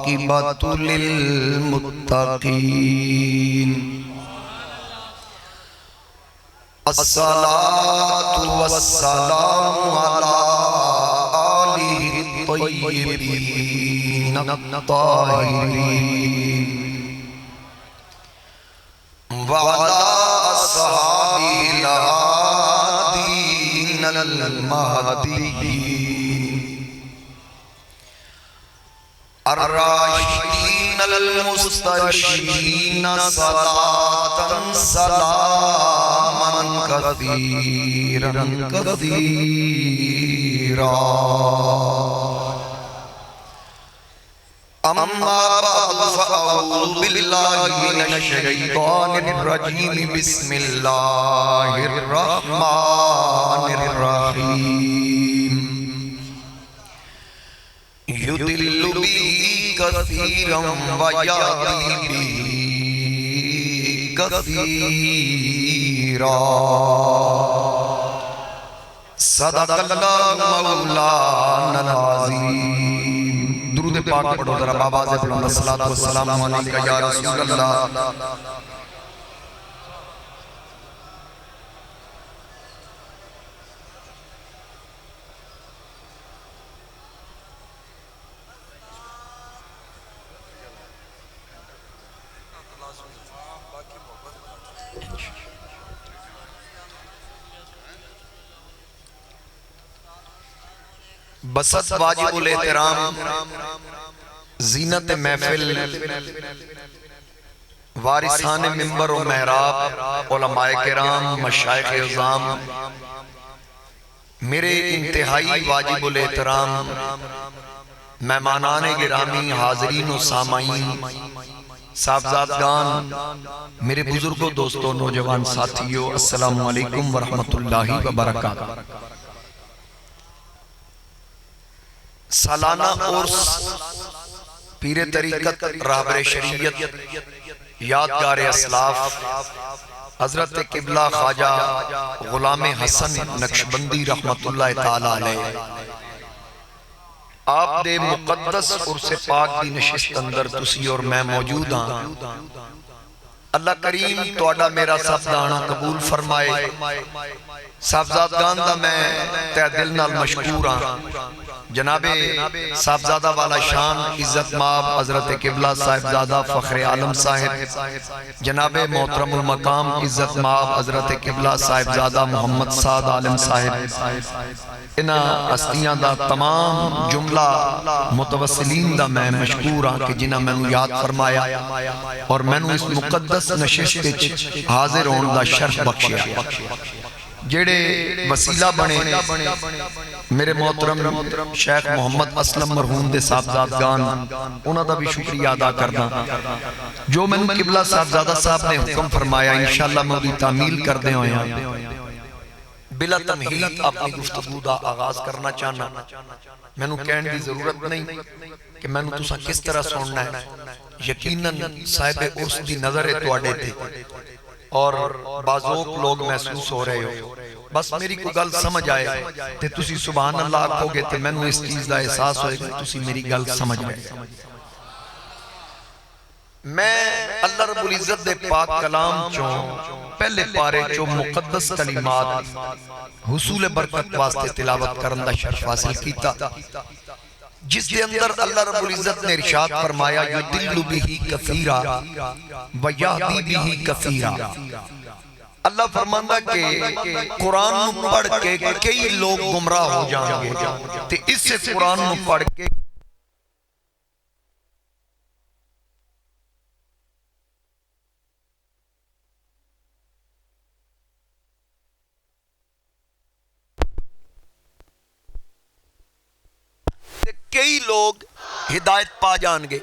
والعاقبۃ للمتقین الصلاة والسلام علی آلہ الطیبین الطاہرین وعلی اصحابہ الہادین المہدیین الراشدین المسترشدین صلاة سلاما کثیرا کثیرا اما بعد فاعوذ باللہ من الشیطان الرجیم بسم اللہ الرحمن الرحیم یضل به کثیرا ویہدی به کثیرا صدق اللہ مولانا العظیم۔ درود پاک پڑھو ذرا بابا سے بلند الصلاۃ والسلام علیکہ یا رسول اللہ۔ بسط واجب الاحترام زینت محفل وارثان منبر و محراب علماء کرام مشائخ عظام میرے انتہائی واجب الاحترام مہمانان گرامی حاضرین و سامعین صاحبزادگان میرے بزرگوں دوستوں نوجوان ساتھیوں السلام علیکم ورحمۃ اللہ وبرکاتہ۔ سالانہ عرس پیر طریقت رہبر شریعت یادگار اسلاف حضرت قبلہ خواجہ غلام حسن نقشبندی رحمت اللہ تعالی علیہ آپ دے مقدس عرس پاک دی نشست اندر تسی اور میں موجود ہاں۔ اللہ کریم توڑا میرا صفدانہ قبول فرمائے۔ صاحبزادگان دا میں تہ دل نال مشکور ہاں۔ جناب صاحبزادہ والا شان عزت ماب حضرت قبلہ صاحبزادہ فخر عالم صاحب، جناب محترم المقام عزت ماب حضرت قبلہ صاحبزادہ محمد سعد عالم صاحب، انہا ہستیاں دا تمام جملہ متوسلین دا میں مشکور ہاں کہ جنہاں میں نے یاد فرمایا اور میں نے اس مقدس نشست حاضر ہون دا شرف بخشیا۔ جیڑے وسیلہ بنے میرے محترم شیخ محمد اسلم مرحوم دے صاحبزادگان انہاں دا بھی شکریہ ادا کرنا۔ جو میں نے قبلہ صاحبزادہ صاحب نے حکم فرمایا انشاءاللہ میں بھی تعمیل کر دے ہوئے ہیں۔ بلا تمہید اپنی گفتگو دا آغاز کرنا چاہنا، میں نے کہنے دی ضرورت نہیں کہ میں نے تسا کس طرح سننا ہے۔ یقیناً صاحب عرس دی نظر توڑے تھے اور بعضوق لوگ محسوس ہو رہے ہو، بس میری کو گل سمجھ آئے تے تسی سبحان اللہ آکھو گے تے میں نے اس چیز دا احساس ہوئے کہ تسی میری گل سمجھ گئے۔ میں اللہ رب العزت دے پاک کلام چوں پہلے پارے چوں مقدس کلمات حصول برکت واسطے تلاوت کرن دا شرف حاصل کیتا، جس کے اندر اللہ رب العزت نے ارشاد فرمایا یضل به کثیرا ویہدی به کثیرا۔ اللہ فرماندہ کہ قرآن نو پڑھ کے کئی لوگ گمراہ ہو جائیں گے تے اس سے قرآن نو پڑھ کے کئی لوگ ہدایت پا جان گے۔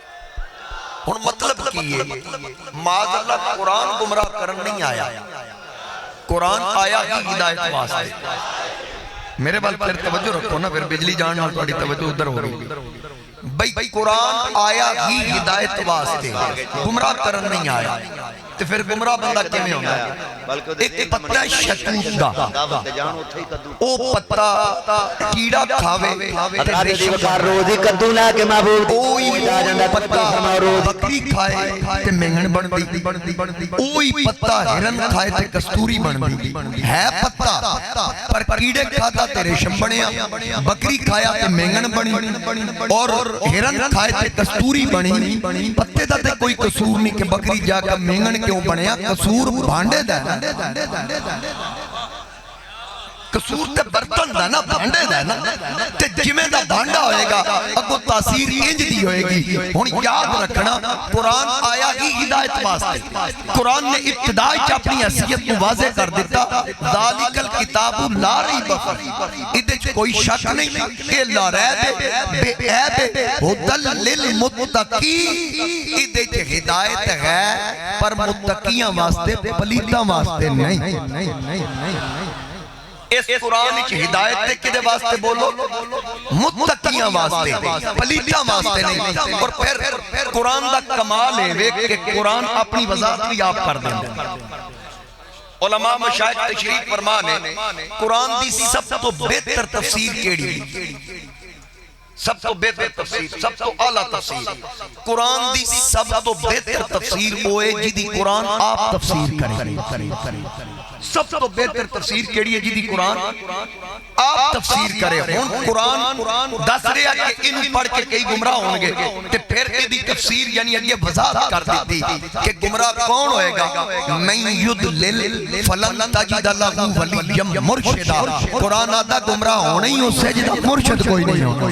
اور مطلب کیے معاذ اللہ قرآن گمراہ کرن نہیں آیا، قرآن آیا ہی ہدایت واسطے۔ میرے بال پھر توجہ رکھو نا، پھر بجلی جان اور توڑی توجہ ادھر ہو گئی۔ بھئی قرآن آیا ہی ہدایت واسطے، گمراہ کرن نہیں آیا، تو پھر گمراہ بندہ کیمیں ہونا ہے؟ ایک پتہ شتوت دا، او پتہ کیڑا کھاوے روزی کدو لا کے محبوب اوئی پتہ بکری کھائے تے مینگن بن دی، اوئی پتہ ہرن کھائے تے کستوری بن دی، ہے پتہ پر کیڑے کھاتا تے ریشم بنیا، بکری کھایا تے مینگن بنی اور ہرن کھائے تے کستوری بنی، پتے دا تے کوئی قصور نہیں کہ بکری جا کر مینگن کیوں بنیا، قصور بھانڈے دا قصور تے برتن دا نا، بھانڈے دا نا، تے جمیں دا بھانڈا ہوئے گا اگو تاثیر انج دی ہوئے گی۔ ہون یاد رکھنا قرآن آیا ہی ہدایت واسطے، قرآن نے ابتدائی چاپنی حیثیت کو واضح کر دیتا، ذالک الکتاب لا ریب فیہ، ادھے کوئی شک نہیں کہ لا ریب بے عیب ھدی للمتقین، ادھے ہدایت ہے پر متقیاں واسطے پلیتاں واسطے نہیں۔ اس قرآن کی ہدایت تے کدے واسطے بولو؟ متقیاں واسطے، پلیتاں واسطے نہیں۔ اور پھر قرآن دا کمال ہے کہ قرآن اپنی وضاحت بھی آپ کر دیں۔ علماء مشائخ تشریف فرمانے قرآن دی سب تو بہتر تفسیر کیڑی، سب تو بہتر تفسیر، سب تو اعلیٰ تفسیر، قرآن دی سب تو بہتر تفسیر ہوئے جدی قرآن آپ تفسیر کریں۔ سب تو بہتر تفسیر کیڑی ہے جدی قرآن آپ تفسیر کرے۔ ہون قرآن دس رہا کہ انہوں پڑھ کے کئی گمراہ ہونگے، تے پھر ایدی تفسیر یعنی یہ وضاحت کر دیتی کہ گمراہ کون ہوئے گا؟ من یدلل فلن تجد لہ ولیا مرشدا، قرآن آدھا گمراہ ہونے ہی اس سے جدہ مرشد کوئی نہیں ہونا،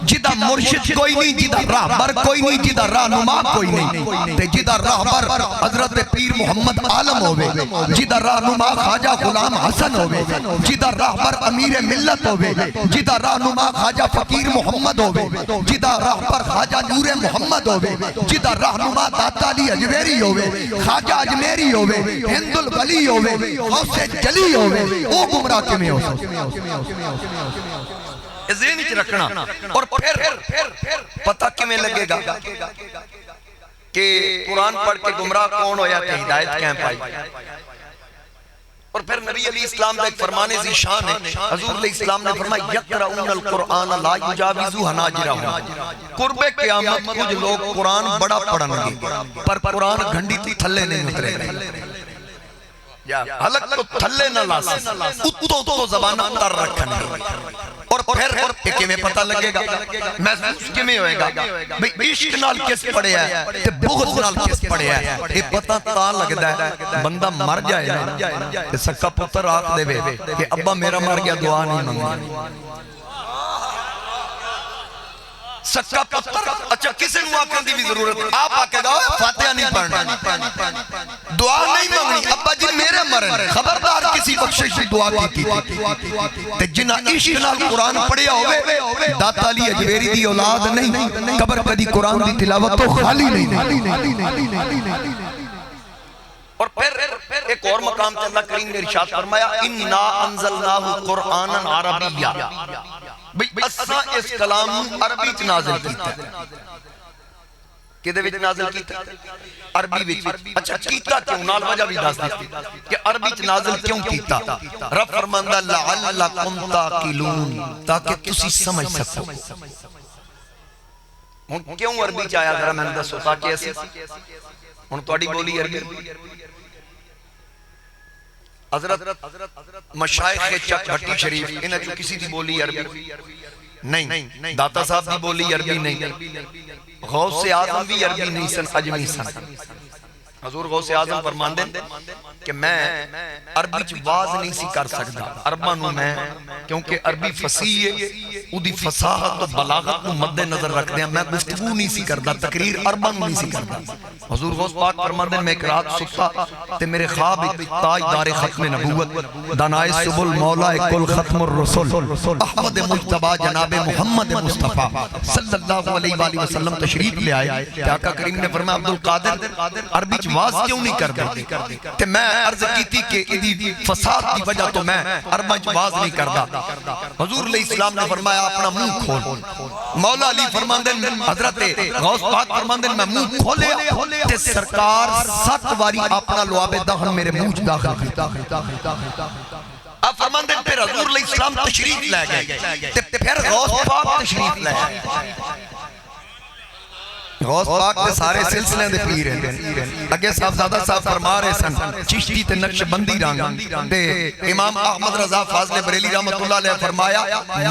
جدہ مرشد کوئی نہیں، جدہ راہبر کوئی نہیں، جدہ رہنما کوئی نہیں، تے جدہ راہبر حضرت پیر محمد عالم ہوئے، جدہ رہنما خواجہ غلام حسن ہوئے، جدہ راہبر امیر ملت ہوئے، جدہ رہنما خواجہ فقیر محمد ہوئے، جدہ راہبر خواجہ نور محمد ہوئے، جدہ رہنما داتا علی اجمیری ہوئے، خواجہ اجمیری ہوئے، ہند الولی ہوئے، غوث جلی ہوئے، وہ گمراہ کے میں ہو ذہن اچھ رکھنا۔ اور پھر پتہ کمیں لگے گا کہ قرآن پڑھ کے گمراہ کون ہویا کہ ہدایت کہیں پائی۔ اور پھر نبی علیہ السلام کا ایک فرمان ذیشان ہے، حضور علیہ السلام نے فرمایا یقرؤون القرآن لا یجاوزو حناجرہم، قرب قیامت کچھ لوگ قرآن بڑا پڑھن گے پر قرآن گھنڈی تھی تھلے نہیں اترے گئے، حلق تو تھلے نہ لاسے، اتو تو زبانہ تر رکھن گے۔ اور پھر ایک میں پتہ لگے گا محسوس کمیں ہوئے گا بھئی عشق نال کس پڑے ہے تے بغض نال کس پڑے ہے، یہ پتہ تا لگتا ہے بندہ مر جائے نا تے سکا پتر آکھ دے وے کہ ابا میرا مر گیا دعا نہیں مانگی، سکا پتر اچھا کسے نو آکھن دی بھی ضرورت ہے، آپ آکے گا فاتحہ نہیں پڑھنا، دعا نہیں مانگنی، ابا جی میرے مرن، خبردار کسی بخشش سے دعا کی تے جنہ عشق نال قرآن پڑھیا ہوئے، داتا علی اجمیری دی اولاد نہیں، قبر کدی قرآن دی تلاوت تو خالی نہیں۔ اور پھر ایک اور مقام سے اللہ کریم نے ارشاد فرمایا اِنَّا أَنزَلْنَاهُ قُرْآنًا عَرَبِيًّا، بھئی اساں اس کلام عربی چ نازل کیتا ہے، کدے وچ نازل کیتا ہے؟ عربی وچ۔ اچھا کیتا کیوں؟ نال وجہ بھی دس دیتی کہ عربی چ نازل کیوں کیتا؟ رب فرماندا لعلکم تعقلون، تاکہ تسی سمجھ سکو۔ ہن کیوں عربی چ آیا ذرا میں دسو تاکہ ایسے ہن تہاڈی بولی عربی، حضرت مشائخ چک بھٹی شریف انہاں چوں کسی دی بولی عربی نہیں، داتا صاحب دی بولی عربی نہیں، غوث اعظم بھی عربی نہیں سن، اجمی سن۔ حضور غوث اعظم فرماندے کہ میں عربی چ واز نہیں سی کر سکتا، عرباں نو میں کیونکہ عربی فصیح ہے، او دی فصاحت و بلاغت کو مد نظر رکھ دیا میں گفتگو نہیں سی کردا، تقریر عرباں نہیں سی کردا۔ حضور غوث پاک فرماندے میں ایک رات ستا تے میرے خواب ایک تاجدار ختم نبوت دانائے سبل مولا کل ختم الرسل احمد مجتبی جناب محمد مصطفیٰ صلی اللہ علیہ وآلہ وسلم تشریف لے آئے کہ آقا کریم نے فرمایا عبدالقادر عربی چ واز کیوں نہیں کر دے تے میں عرض کی تھی کہ ادھی فساد کی وجہ تو میں عربی چ واز نہیں کردا۔ حضور علیہ السلام نے فرمایا فرمایا اپنا منہ کھول. مولا علی فرماندے حضرت غوث پاک فرماندے میں منہ کھولیا تے سرکار 7 واری اپنا لعاب دہن میرے منہ داخل کیتا. اب فرماندے پھر حضور علیہ السلام تشریف لے گئے تے پھر غوث پاک تشریف لے گئے. غوث پاک دے سارے سلسلے دے پیر ہیں. اگے صاحبزادہ صاحب فرما رہے سن چشتی تے نقش بندی رنگ تے امام احمد رضا فاضل بریلی رحمت اللہ علیہ فرمایا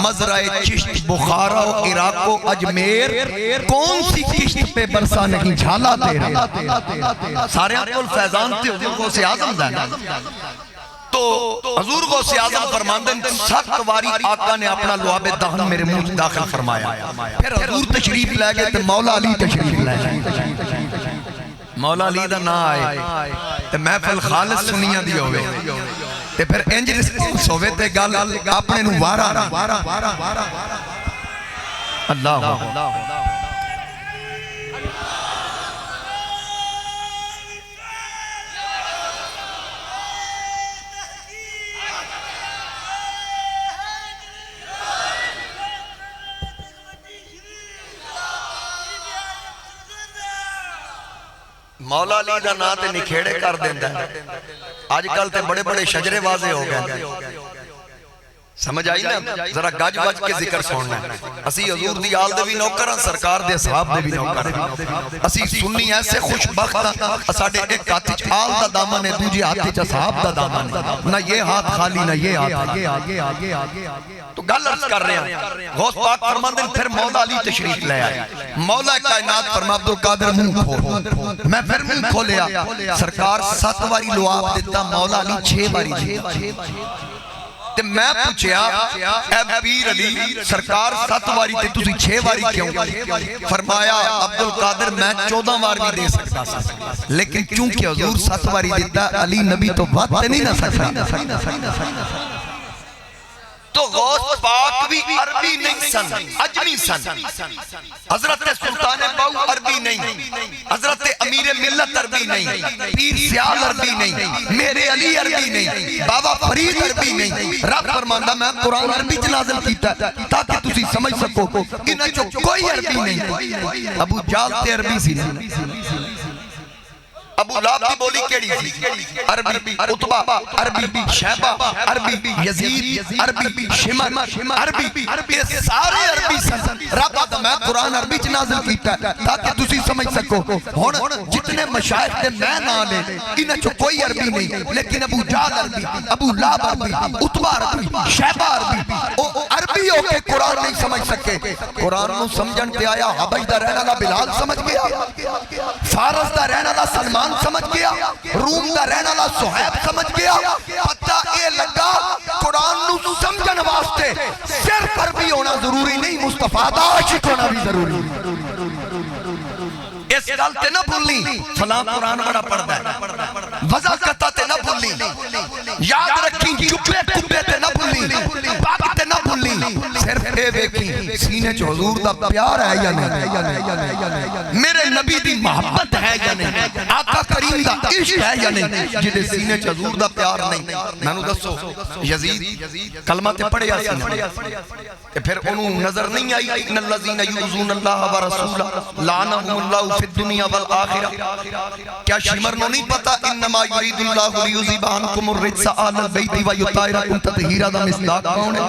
مزرعہ چشت بخارا و عراق و اجمیر کون سی چشت پہ برسا نہیں جھالا تیرا. سارے کو الفیضان تے حضور غوث اعظم دا. تو حضور غوث اعظم فرماندن 7 واری آقا نے اپنا لعاب دہن میرے منہ داخل فرمایا. پھر حضور تشریف لے گئے تو مولا علی تشریف لے گئے. مولا علی دا نا آئے تو محفل خالص سنیاں دی ہوئے تے پھر انج رسپونس ہوئے تے گل اپنے نو وارا اللہ مولا علی دا نا تے نکھیڑے کر دیندہ ہے. آج کل تے بڑے بڑے شجرے واضح ہو گئے. سمجھ آئی نا ذرا گج بج کے ذکر سننا. اسی حضور دی آل دے بھی نوکر ہیں سرکار دے صحاب دے بھی نوکر ہیں. اسی سنی ایسے خوش بخت ہیں ساڑھے ایک ہاتھ چ آل دا دامن ہے دوجے ہاتھ چ صحاب دا دامن ہے. نہ یہ ہاتھ خالی نہ یہ ہاتھ. تو گل عرض کر رہے ہیں غوث پاک فرماندے پھر مولا علی تشریف لے آئے. مولا کائنات فرما عبد القادر منہ کھول. میں پھر منہ کھولیا سرکار 7 واری لعاب دیتا مولا علی 6 واری دیتا. تے میں پوچھیا اے پیر علی سرکار 7 واری تے تسی 6 واری کیوں؟ فرمایا عبد القادر میں 14 وار بھی دے سکتا سا لیکن چونکہ حضور 7 واری دیتا علی نبی تو بات نہیں نہ سکتا. تو غوث پاک بھی عربی نہیں سن عجمی سن. حضرت سلطان باؤ عربی نہیں, حضرت امیر ملت عربی نہیں, پیر سیال عربی نہیں, میرے علی عربی نہیں, بابا فرید عربی نہیں. رب فرماندہ میں قرآن عربی جنازل کیتا تاکہ تسی سمجھ سکو انہیں جو کوئی عربی نہیں. ابو جال تے عربی سی ابو لاب دی بولی کیڑی تھی عربی, عتبہ عربی, شیبہ عربی, یزید عربی, شمر عربی, یہ سارے عربی سن. رب آدھا میں قرآن عربی چ نازل کیتا ہے تاکہ تسی سمجھ سکو. جتنے مشائخ دے میں نہ لے انہیں جو کوئی عربی نہیں لیکن ابو جال عربی, ابو لاب عربی, عتبہ عربی, شیبہ عربی, عربی ہو کے قرآن نہیں سمجھ سکے. قرآن نو سمجھن تے آیا حبش دا رہنا لا بلال سمجھ گیا, فارس دا رہنا لا سلمان سمجھ گیا, روم دا رہنا لا صحیب سمجھ گیا. پتہ اے لگا قرآن نو سمجھن واسطے صرف عربی ہونا ضروری نہیں مصطفیٰ دا عاشق ہونا بھی ضروری. اس گل تے نہ بھولنی فلاں قرآن بڑا پڑھدا ہے, وضاحت تے نہ بھولنی, یاد رکھی چپے کبے تے نہ بھولنی, بات تے نہ بھولنی. صرف اے دیکھی سینے چ حضور دا پیار ہے یا نہیں, میرے نبی دی محبت ہے یا نہیں, آقا کریم دا عشق ہے یا نہیں. جدے سینے چ حضور دا پیار نہیں مینوں دسو یزید کلمہ تے پڑھیا سی تے پھر انہوں نظر نہیں آئی ان الذین یؤذون اللہ ورسولہ لعنہم اللہ فی الدنیا والآخرہ. کیا شمر نو نہیں پتا انما یرید اللہ لیذھب عنکم الرجس اہل البیت ویطہرکم تطہیرا دا مصداق کون ہے؟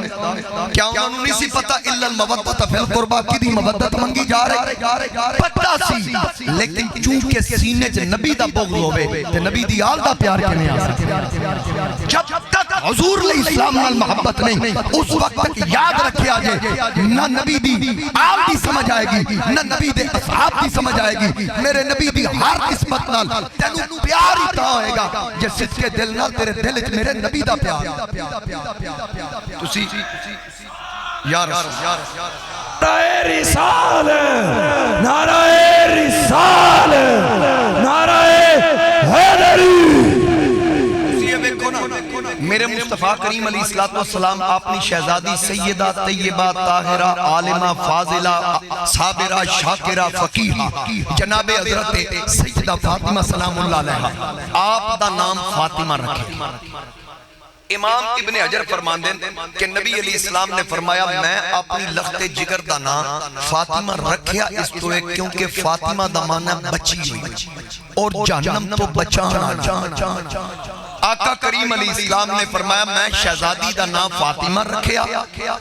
کیا انہوں نہیں سی پتا الا المودۃ فی القربى کی دی مودت منگی جا رہے پتہ سی لیکن چونکہ سینے چ نبی دا بغض ہوے تے نبی دی آل دا پیار کنے آ سکے. جب تک حضور علیہ السلام نال محبت نہیں اس وقت تک یاد رکھیا جائے نہ نبی دی آل دی سمجھ آئے گی نہ نبی دے اصحاب دی سمجھ آئے گی. میرے نبی دی ہر قسمت نال تینوں پیار ہی تا ہوئے گا جس صدقے دل نال تیرے دل وچ میرے نبی دا پیار. تسی یا رسول نعرہ رسال نعرہ رسال نعرہ حیدری. میرے مصطفیٰ کریم علیہ السلام اپنی شہزادی سیدہ طیبہ طاہرہ عالمہ فاضلہ صابرہ شاکرہ فقیہ جناب حضرت سیدہ فاطمہ سلام اللہ علیہ آپ دا نام فاطمہ رکھے. امام ابن حجر فرماندے کہ نبی علیہ السلام نے فرمایا میں اپنی لخت جگر دا نام فاطمہ رکھیا اس تو ایک کیونکہ فاطمہ دا معنی بچی ہوئی اور جہنم تو بچانا۔ آقا کریم علیہ السلام نے فرمایا میں شہزادی دا نام فاطمہ رکھیا،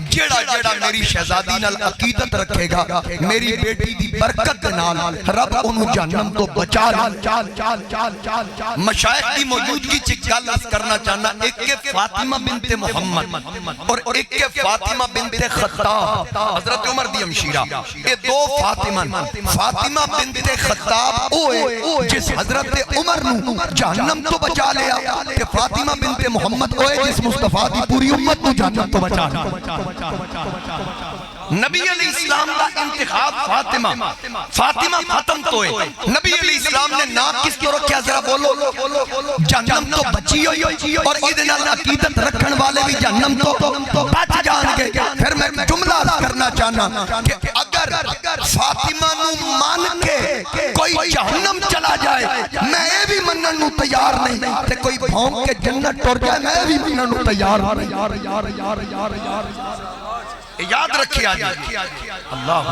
جیڑا جیڑا میری شہزادی نال عقیدت رکھے گا میری بیٹی دی برکت نال رب انہوں جہنم تو بچا لے۔ مشائخ کی موجودگی چک گالس کرنا چاہنا، ایک کے فاطمہ بنت محمد اور ایک کے فاطمہ بنت خطاب، حضرت عمر دی ہمشیرہ، یہ دو فاطمہ۔ فاطمہ بنت خطاب اوے جس حضرت عمر نو جہنم تو بچا لیا، کہ فاطمہ بنت محمد ہوئے جس مصطفیٰ دی پوری امت کو جہنم تو بچا لیا۔ نبی علیہ السلام کا انتخاب فاطمہ ختم تو ہے، نبی علیہ السلام نے نام کس کو رکھیا ذرا بولو، جہنم تو بچی ہوئی اور ادھنا عقیدت رکھن والے بھی جہنم تو بچ جان گے۔ پھر میں جملہ کرنا چاہنا کہ اگر فاطمہ نو مان کے کوئی جہنم چلا جائے میں بھی منن نو تیار نہیں، تے کوئی بھونک کے جنت ٹر جائے میں بھی منن نو تیار نہیں۔ یاد رکھیے آج اللہ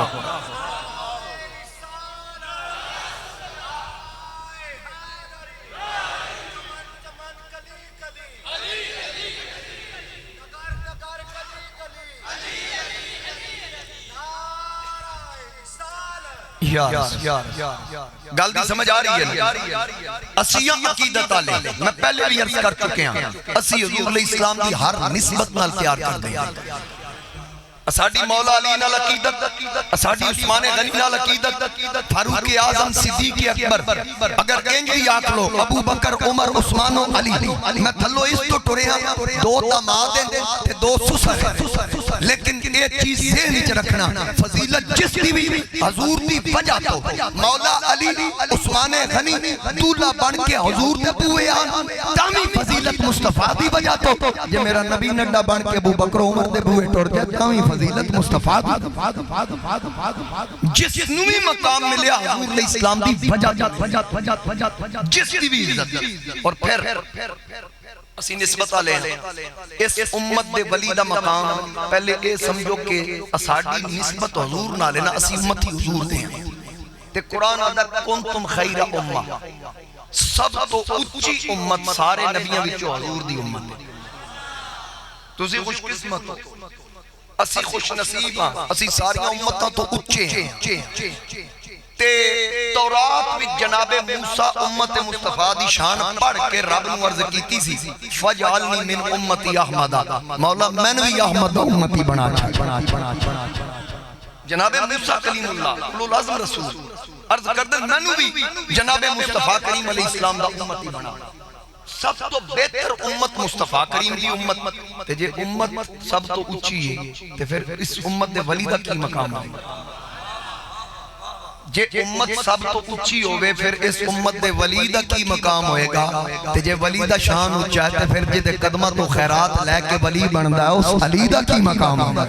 گل دی سمجھ آ رہی ہے؟ اسیاں عقیدت آلے میں پہلے بھی عرض کر چکے ہیں، اسی حضور علیہ السلام دی ہر نسبت نال پیار کر دیں، اساڑی مولا علی نال عقیدت، اساڑی عثمان غنی نال عقیدت، فاروق اعظم صدیق اکبر، اگر انجی آکھ لو ابو بکر عمر عثمان و علی، میں تھلو اس تو ٹرے ہیں دو داماد ہیں دو سسر ہیں، لیکن ایک چیز سے نیچ رکھنا فضیلت جس دی بھی حضور دی وجہ تو مولا علی عثمان غنی دولہ بن کے حضور دے بوئے آن تامی فضیلت مصطفیٰ دی وجہ تو یہ میرا نبی نڈا بن کے ابو بکر عمر دے بوئے ٹور جائے تامی فضیلت مصطفیٰ جس نوی مقام ملیا حضور علیہ السلام دی وجہ جس دی بھی عزت اور پھر اسی نسبت آلے ہیں اس امت دے ولی دا مقام پہلے اے سمجھو کہ اساڑی نسبت حضور نہ لینا اسی امتی حضور دے ہیں تے قرآن آدھا کنتم خیر امہ سب تو اچھی امت سارے نبیوں وچوں حضور دی امت ہے، تسی خوش قسمت ہو، اسی خوش نصیب ہاں، اسی ساری امتاں تو اچھے ہیں۔ تے تورات میں جناب موسیٰ امت مصطفیٰ دی شان پڑھ کے رب نو عرض کیتی سی فجعلنی من امتی احمدہ، مولا میں نے بھی احمد امتی بنا چھا۔ جناب موسیٰ کلیم اللہ اولو العزم رسول عرض کردن میں نے بھی جناب مصطفیٰ کریم علیہ السلام دا امتی بنا، سب تو بہتر امت مصطفیٰ کریم دی امت تے جے امت سب تو اچھی ہے تے پھر اس امت دے ولی دا کی مقام ہے؟ جے امت سب تو اچھی ہوئے پھر اس امت دے ولی دا کی مقام ہوئے گا تے جے ولی دا شان اچھا ہے تے پھر جے دے قدمہ تو خیرات لے کے ولی بندہ ہے اس علی دا کی مقام ہے۔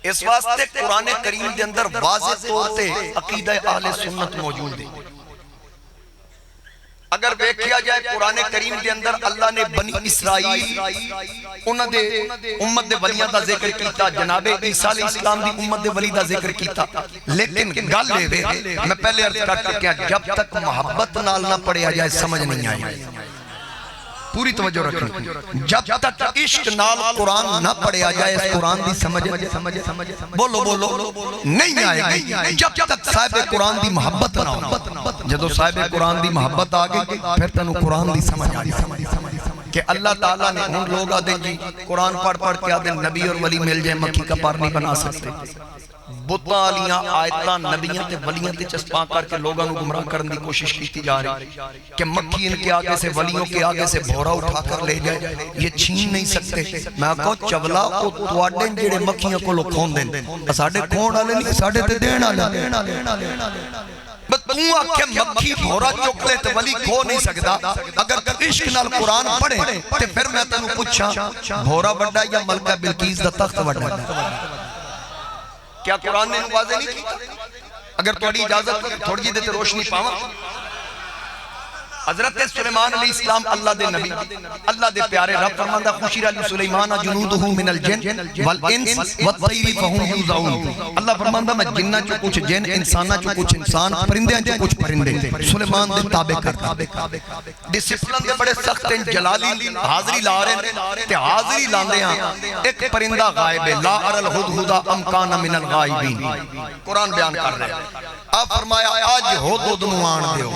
اس واسطے قرآن کریم دے اندر واضح طور تے عقیدہ اہل سنت موجود ہے۔ اگر دیکھیا جائے قرآن کریم دے اندر اللہ نے بنی اسرائیل انہوں دے امت دے ولیاں دا ذکر کیتا، جناب عیسیٰ علیہ السلام دی امت دے ولی دا ذکر کیتا، لیکن گل لے دے میں پہلے عرض کر چکیا جب تک محبت نال نہ پڑھیا جائے سمجھ نہیں آئی، پوری توجہ رکھیں، جب تک عشق نال قرآن نہ پڑھیا جائے اس قرآن دی سمجھ بولو نہیں آئے گی، جب تک صاحب قرآن دی محبت نہ ہو، جدو صاحب قرآن دی محبت آگے پھر تنو قرآن دی سمجھ آگے کہ اللہ تعالیٰ نے ان لوگ آدھیں جی قرآن پڑھ کے آدھیں نبی اور ولی مل جائے مکھی کا پار نہیں بنا سکتے، بتاں علیاں آیتاں نبیاں تے ولیاں تے چسپاں کر کے لوگاں نو گمراہ کرن دی کوشش کیتی جا رہی کہ مکھی ان کے آگے سے ولیوں کے آگے سے بھورا اٹھا کر لے جائے، یہ چھین نہیں سکتے۔ میں کہو چولا او تواڈے جڑے مکھیاں کو لوگ کھون دیں اساڈے کھون والے نہیں ساڈے تے دین والے، بس توں آکھے مکھی بھورا چک لے تے ولی کھو نہیں سکدا، اگر عشق نال قرآن پڑھے تے پھر میں تینوں پوچھاں بھورا بڑا یا ملکہ بلقیس دا تخت بڑا؟ کیا قرآن نے واضح نہیں کیتا؟ اگر تھوڑی اجازت تھوڑی جی دیتے روشنی پاواں حضرت سلیمان علیہ السلام اللہ دے نبی اللہ دے پیارے رب فرماندہ خوشیر علی سلیمان جنودہو من الجن والانس والطیر فہم یوزعون اللہ فرماندہ میں جنہ چو کچھ جن انسانہ چو کچھ انسان پرندے چو کچھ پرندے سلیمان دے تابع کرتا ڈسپلن دے بڑے سخت ہیں جلالی حاضری لا رہے تے حاضری لاندے ہیں ایک پرندہ غائب ہے لا ار الہدہدہ امکان من الغائبین قرآن بیان کر رہے ہیں آپ فرمایا آج ہدہد نوان دیو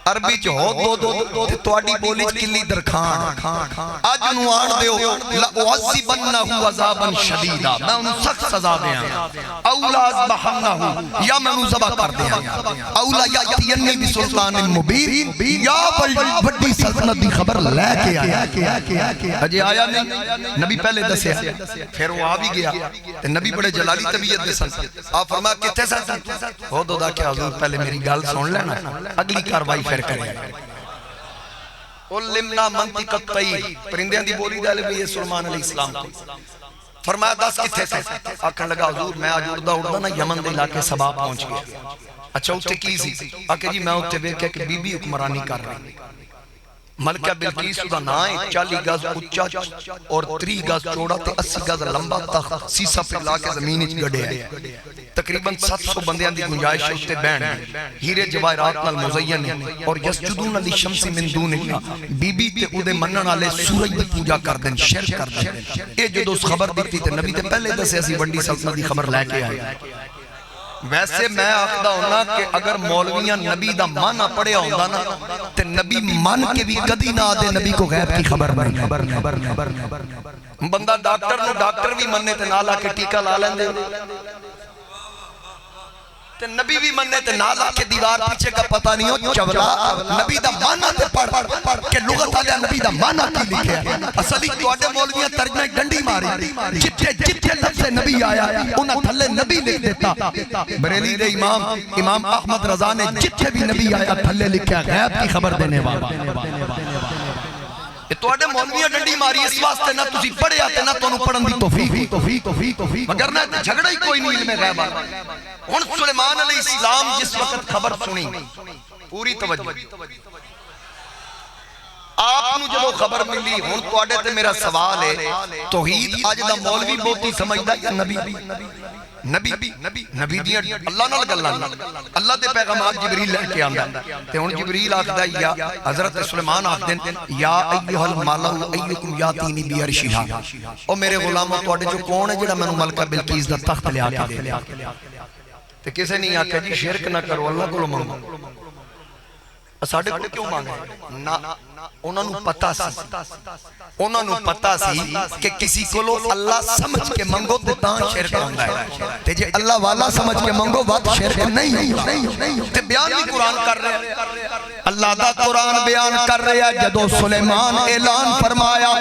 عربی چ ہو دو تواڈی بولی چ کلی درخان اج نوان دیو لَأُعَذِّبَنَّهُ عَذَابًا شَدِيدًا میں انہوں سخت سزا دیاں اولا اذبحنہ یا میں انہوں ذبح کر دیاں اولا یأتینی بسلطان مبین یا بڑی سلطنت دی خبر لے کے آیا اجے آیا نہیں نبی پہلے دسے پھر وہ آ بھی گیا نبی بڑے جلالی طبیعت دے سن آپ فرمایا کتے سن ہو دو دا کہ حضور پہلے میری گل سن لینا اگلی کاروائی پھر کریں علمنا منطق الطیر پرندیاں دی بولی دے لئے سلیمان علیہ السلام کو فرمایا 10 کتھے سے آکھن لگا حضور میں آج اڑدا نا یمن دے علاقے سبا پہنچ گیا اچھا اتھے کی سی آکھے جی میں اتھے بیکھے کہ بی بی حکمرانی کر رہی ملکہ بلقیس دا نائیں 40 گز اچھا اور 30 گز چوڑا تے 80 گز لمبا تخت سیسا پہ لا کے زمین اچھ گڑے ہیں تقریباً 700 بندیاں دی گنجائش ہوتے بین ہیرے جواہرات نال مزین اور یسجدون علی شمس من دون اللہ بی بی تے اودے منن والے سورج دی پوجا کر دین شرک کر دین اے جدو اس خبر دیتی تے نبی تے پہلے دسے اسی بڑی سلطنت دی خبر لے کے آئے ویسے میں آخدہ ہونا کہ اگر مولویاں نبی دا مانا پڑے ہوندہ نا تے نبی مان کے بھی کدی نہ آدے نبی کو غیب کی خبر نہیں بندہ ڈاکٹر نو ڈاکٹر بھی مننے تے نالا کے ٹیکہ لا لیندے تے نبی بھی مننے تے نالا کے دیوار پیچھے کا پتہ نہیں ہو چولا نبی دا مانا تے پڑھ کہ لغت آلیا نبی دا مانا کی لکھے ہے اصلی توڑے مولویاں ترجمہ ڈنڈی ماری جتھے لفظ نبی آیا انہاں تھلے نبی لکھ دیتا بریلی دے امام احمد رضا نے جتھے بھی نبی آیا تھلے لکھیا غیب کی خبر دینے والا توڑے مولویاں ڈنڈی ماری اس واسطے نہ تسی پڑھے آتے نہ تونوں پڑھن دی توفیق مگر نہ جھگڑا ہی کوئی نہیں علم غیب ان سلیمان علیہ السلام جس وقت خبر سنی پوری توجہ آپ نو جب خبر ملی ہن توڑے تے میرا سوال ہے توحید آج دا مولوی بہتی سمجھدا یا نبی دیاں اللہ نال گلاں اللہ دے پیغامات جبریل لے کے آندا تے ہن جبریل آکھدا یا حضرت سلیمان آکھدے یا ایھا الملأ ایکم یاتینی بیرشھا او میرے غلامو تواڈے جو کون ہے جڑا مینوں ملکہ بلقیس دا تخت لے کے دے تے کسے نہیں آکھیا جی شرک نہ کرو اللہ کولوں منگو ساڈے کول کیوں مانگے نہ انہاں نوں پتہ سی کہ کسی کولو اللہ سمجھ کے منگو تے تاں شرک ہوندا ہے تے جے اللہ والا سمجھ کے منگو بات شرک نہیں تے بیان بھی قرآن کر رہے ہیں اللہ دا قرآن بیان کر رہے ہیں جدو سلیمان اعلان فرمایا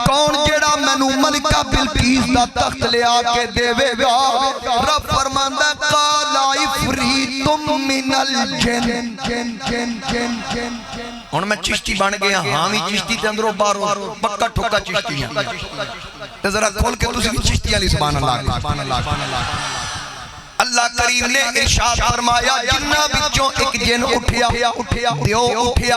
کون جڑا مینوں ملکہ بلقیس دا تخت لے آ کے دیوے گا رب فرماندا قال عفریت من الجن ہن میں چشتی بن گیا ہاں بھی چشتی تے اندروں باہروں پکا ٹھوکا چشتی ہیں تے ذرا کھول کے تسی بھی چشتی علی سبحان اللہ اللہ کریم نے ارشاد فرمایا جنہ بچوں ایک جن اٹھیا دیو اٹھیا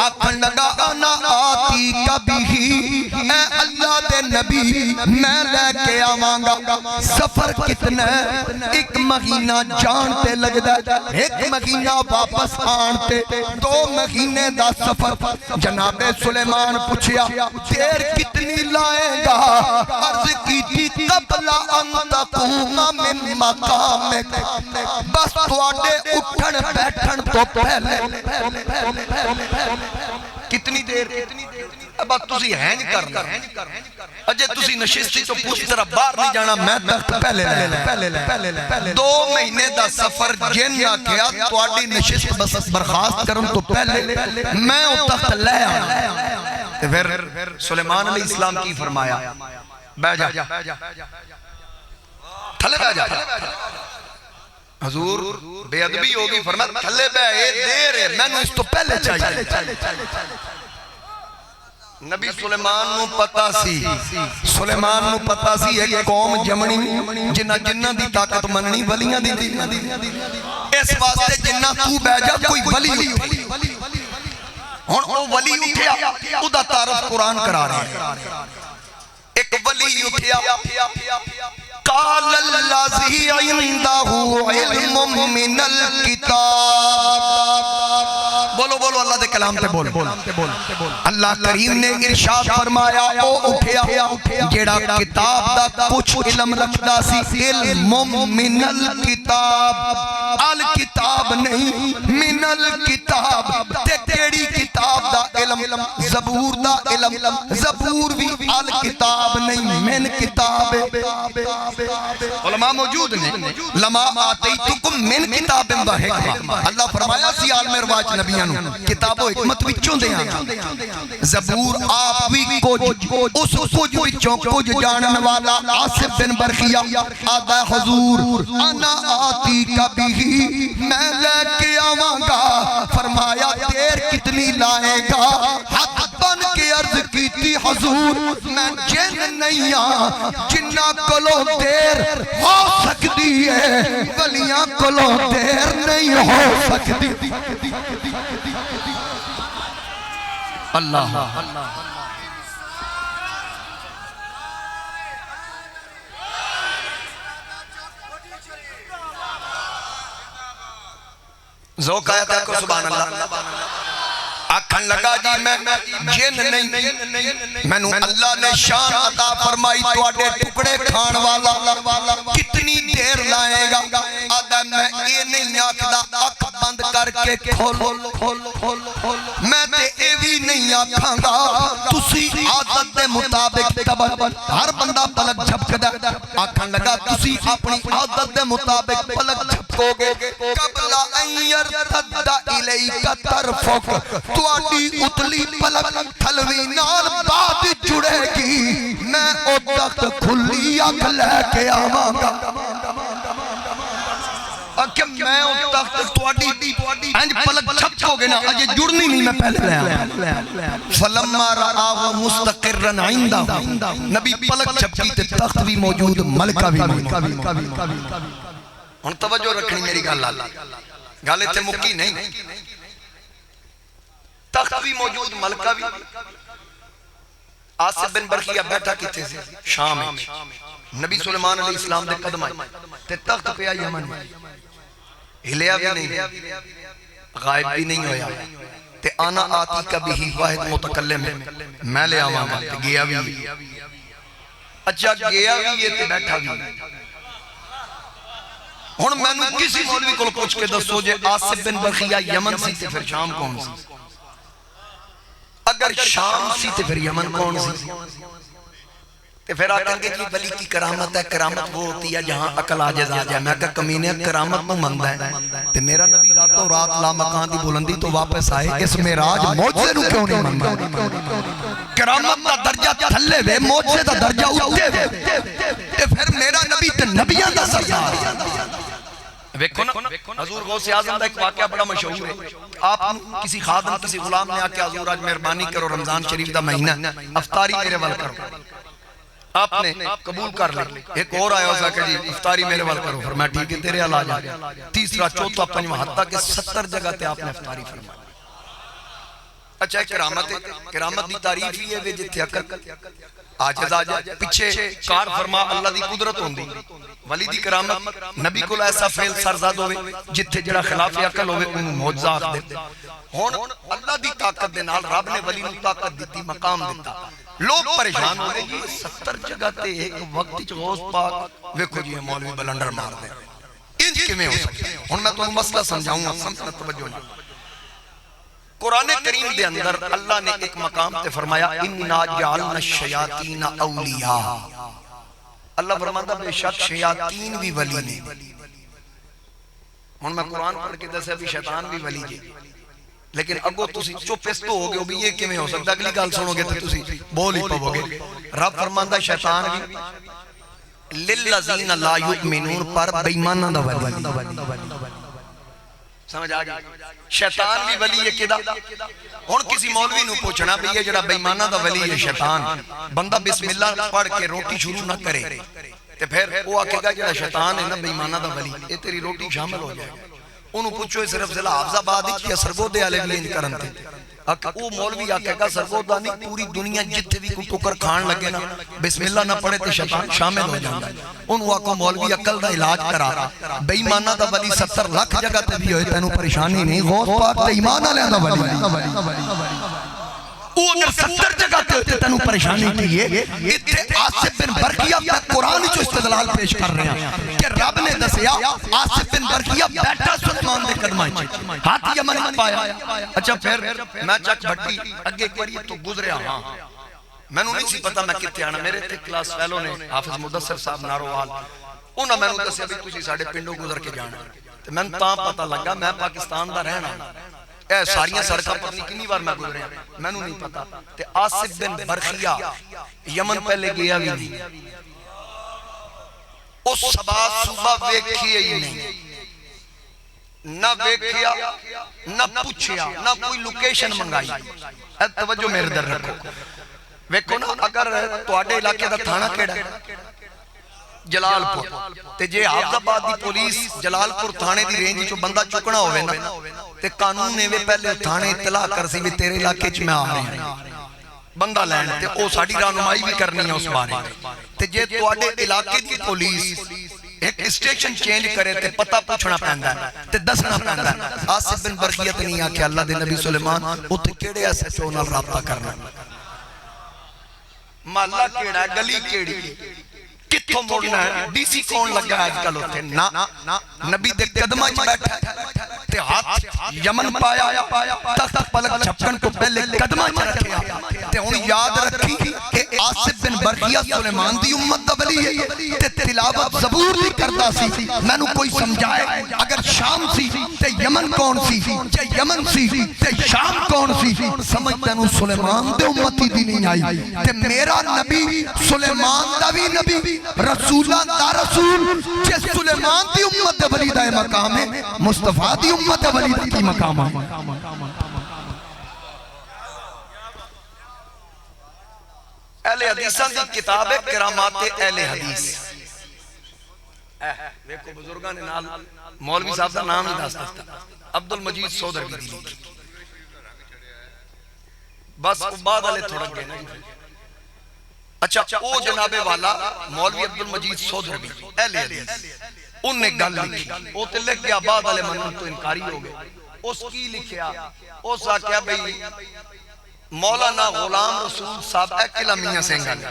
آکھن لگا انا آتی کبھی اے اللہ دے نبی میں لے کے آواں گا سفر کتنا ایک مہینہ جان تے لگدا ایک مہینہ واپس آن تے 2 مہینے دا سفر جناب سلیمان پوچھیا دیر کتنی لائے گا عرض کی تھی قبل ان تقوم من مقام بس تواڈے اٹھن بیٹھن تو پہلے کتنی دیر اب تسی ہینج کرنا اجے تسی نشستی تو پوچھ طرح باہر نہیں جانا میں تخت پہلے لے 2 مہینے دا سفر جن نہ کیا تواڈی نشست بس برخاست کرن تو پہلے میں او تخت لے آیا پھر سلیمان علیہ السلام کی فرمایا بیٹھ جا تھلے بیٹھ جا حضور بے ادبی ہوگی فرمایا تھلے بے اے دیر ہے میں نے اس تو پہلے چاہیے نبی سلیمان نو پتا سی سلیمان نو پتا سی ایک قوم جمنی جنہ جنہ دی طاقت مننی ولیاں دی اس واسطے جنہ تو بہ جا کوئی ولی ہن او ولی اٹھیا او دا تعارف قرآن کرا رہا ہے ایک ولی اٹھیا قال الذی عندہ علم من الکتاب بولو بولو اللہ دے کلام تے بولو اللہ کریم نے ارشاد فرمایا او اٹھیا جیڑا کتاب دا کچھ علم رکھدا سی علم من الکتاب الکتاب نہیں من الکتاب تے کیڑی کتاب دا علم زبور دا علم زبور بھی الکتاب نہیں من کتاب علماء موجود نے لما آتیتکم من کتاب و حکمہ اللہ فرمایا سی عالم رواج نبیاں کتاب و حکمت وچوں دے زبور آپ بھی کچھ اس کچھ وچوں کچھ جانن والا آصف بن برخیہ آدھا حضور انا آتی کبھی میں لے کے آواں گا فرمایا دیر کتنی لائے گا حق بن کے عرض کی تھی حضور میں جن نہیں جنہ کلو دیر ہو سکتی ہے ولیاں کلو دیر نہیں ہو سکتی اللہ ذوق آیا تھا کو سبحان اللہ آکھن لگا جی میں جن نہیں میں نو اللہ نے شان عطا فرمائی تو آڈے ٹکڑے کھان والا کتنی دیر لائے گا آدھا میں اے نہیں آکھدا آکھ بند کر کے کھول میں تے اے بھی نہیں آکھاں گا تسی عادت دے مطابق ہر بندہ پلک جھپکدا آکھن لگا تسی اپنی عادت دے مطابق پلک جھپکو گے قبل ان یرتد الیک طرفک تواڈی اتلی پلک تھلوی نال بعد جڑے گی میں او تخت کھلی اکھ لے کے آواں گا کہ میں او تخت تواڈی انج پلک چھپکو گے نا اجے جڑنی نہیں میں پہلے لے آواں فلما رآہ مستقرا عندہ نبی پلک چھپکی تے تخت بھی موجود ملکہ بھی موجود ہن توجہ رکھنی میری گل تے مکی نہیں تخت بھی موجود ملکہ بھی آصف بن برخیہ بیٹھا کتے سے شام نبی سلیمان علیہ السلام دے قدم آئی تے تخت پہ آئی یمن ہلیا بھی نہیں غائب بھی نہیں ہویا تے آنا آتی کبھی واحد متکلم ہے میں لے آواں گا تے گیا بھی اچھا گیا بھی یہ تے بیٹھا بھی ہن میں نے کسی مولوی کو پوچھ کے دسو جے آصف بن برخیہ یمن سی تے پھر شام کون سی اگر شام سی تے پھر یمن کون سی تے پھر آکھیں گے کہ ولی کی کرامت ہے کرامت وہ ہوتی ہے جہاں عقل عاجز آ جائے میں کہا کمینے کرامت میں مندہ ہے تے میرا نبی راتوں رات لا مکان دی بلندی تو واپس آئے اس معراج معجزے نو کیوں نہیں مندہ کرامت دا درجہ تھلے وے معجزے دا درجہ اٹھے وے تے پھر میرا نبی تے نبیان دا سردار ویکھو نا حضور غوث اعظم دا ایک واقعہ بڑا مشہور ہے آپ کسی خادم کسی غلام نے آکے حضور آج مہربانی کرو رمضان شریف دا مہینہ افطاری میرے وال کرو آپ نے قبول کر لے ایک اور آیا ہوسا کہ جی افطاری میرے وال کرو فرمایا ٹھیک ہے تیرے علاج آ گیا تیسرا چوتھا پنجواں حتیٰ کہ 70 جگہ تے آپ نے افطاری فرمایا اچھا کرامت دی تعریف ہی ہے وے جتھے عقل آجز آجا پیچھے کار فرما اللہ دی قدرت ہوندی ولی دی کرامت نبی کو ایسا فیل سرزاد ہوئے جتھے جڑا خلاف عقل ہوئے انہوں معجزہ آخ دے ہون اللہ دی طاقت دے نال رب نے ولی نو طاقت دیتی مقام دیتا لوگ پریشان ہوئے جی 70 جگہ تے ایک وقت غوث پاک ویکھو جی مولوی بلنڈر مار دے انج کی میں ہو سکتے ہون میں تو مسئلہ سمجھاؤں گا سمجھنا توجہ نہیں قرآن کریم دے اندر اللہ نے ایک مقام تے فرمایا اِنَّا جَعَلْنَا الشَّيَاطِينَ أَوْلِيَاءَ اللہ فرماتا بے شک شیاطین بھی ولی نے ہن میں قرآن پڑھ کے دسے بھی شیطان بھی ولی جے لیکن اگو تسی چپ اس تو ہو گئے بھی یہ کیویں ہو سکتا اگلی گل سنو گے تے تسی بول ہی پاو گے رب فرماندا شیطان بھی للذین لا یؤمنون پر بے ایماناں دا ولی سمجھ آ گئی شیطان بھی ولی ہے کدا ہن کسی مولوی نو پوچھنا بھی یہ جڑا بے ایمانہ دا ولی ہے شیطان بندہ بسم اللہ پڑھ کے روٹی شروع نہ کرے تے پھر وہ آکے گا جڑا شیطان ہے نا بے ایمانہ دا ولی یہ تیری روٹی شامل ہو جائے گا انہوں پوچھو صرف ضلع حافظ آباد یا سرگودے والے بھی انج کرن تے وہ مولوی آکے گا سرگودہ نہیں پوری دنیا جتنے بھی کوئی ٹکر کھان لگے نا بسم اللہ نہ پڑھے تے شیطان شامل ہو جائے انہوں آکو مولوی عقل دا علاج کرا بے ایمانہ دا ولی 70 لاکھ جگہ تے بھی ہوئے تینوں پریشانی نہیں غوث پاک تے ایمان علیہ دا ولی وہ اگر 70 جگہ تے ہوتے تینوں پریشانی کیے اتنے آصف بن برقیہ اپنا قرآن جو استدلال پیش کر رہے ہیں کہ رب نے دسیا آصف بن برقیہ بیٹھا سلطان دے قدمائیں ہاتھ یمن میں پایا اچھا پھر میں چک بھٹی اگے کوئی تو گزریا ہاں میں نے نہیں سی پتا میں کتے آنا میرے تھے کلاس فیلو نے حافظ مدثر صاحب ناروال انہوں میں نے دسیا بھی تجھے ساڑھے پنڈوں گزر کے جانا تو میں نے تاں پتا لگا میں پاکستان دا رہنا اے ساریاں سڑکاں پتنی کنی بار میں گزرے ہیں میں نے نہیں پتا تے آصف بن برقیہ یمن پہلے گیا بھی نہیں اس سبا صوبہ ویکھیا ہی نہیں نہ ویکھیا نہ پوچھیا نہ کوئی لوکیشن منگائی اے توجہ میرے در رکھو ویکھو نا اگر تواڈے علاقے دا تھانہ کیڑا ہے جلال پور تے جے حافظ آباد دی پولیس جلال پور تھانے دی رینج چو بندہ چکنا ہوئے نا تے قانون نے وہ پہلے تھانے اطلاع کر سی بھی تیرے علاقے چ میں آ رہے ہیں بندہ لین تے او ساڑی رہنمائی بھی کرنی ہے اس بارے تے جے تواڈے علاقے دی پولیس ایک اسٹیشن چینج کرے تے پتہ پوچھنا پیندا ہے تے دسنا پیندا ہے آصف بن برقیہ تے نہیں آکھیا اللہ دے نبی سلیمان اوتھے کیڑے ایسے چوں نال رابطہ کرنا محلہ کیڑا ہے گلی کیڑی کتھوں موڑنا ہے ڈی سی کون لگا ہے آج کل ہوتے نا نبی دے قدمہ چ بیٹھا ہے تے ہاتھ یمن پایا تخت پلک چھپکن کو پہلے قدمہ چ رکھیا تے ہن یاد رکھی کہ آصف بن برقیہ سلیمان دی امت دا ولی ہے تے تلاوت زبور دی کردا سی مینوں کوئی سمجھائے اگر شام سی تے یمن کون سی جے یمن سی تے شام کون سی سمجھ تینوں سلیمان دے امتی دی نہیں آئی تے میرا نبی سلیمان دا بھی نبی رسولہ دا رسول جے سلیمان دی امت دے ولی دا مقام ہے مصطفیٰ دی امت دے ولی دا کی مقام ہے اہل حدیثاں دی کتاب ہے کرامات اہل حدیث ویکھو بزرگاں نے نال مولوی صاحب دا نام ہی دستا عبدالمجید سودھروی دی لکھی بس بعد والے تھوڑا گئے نہیں اچھا او جناب والا مولوی عبدالمجید سودھروی اہل حدیث ان نے گل لکھی او تے لکھ گیا بعد والے منن تو انکاری ہو گئے اس کی لکھیا اس آکھیا بھئی مولانا غلام رسول صاحب اکیلا میاں سنگھل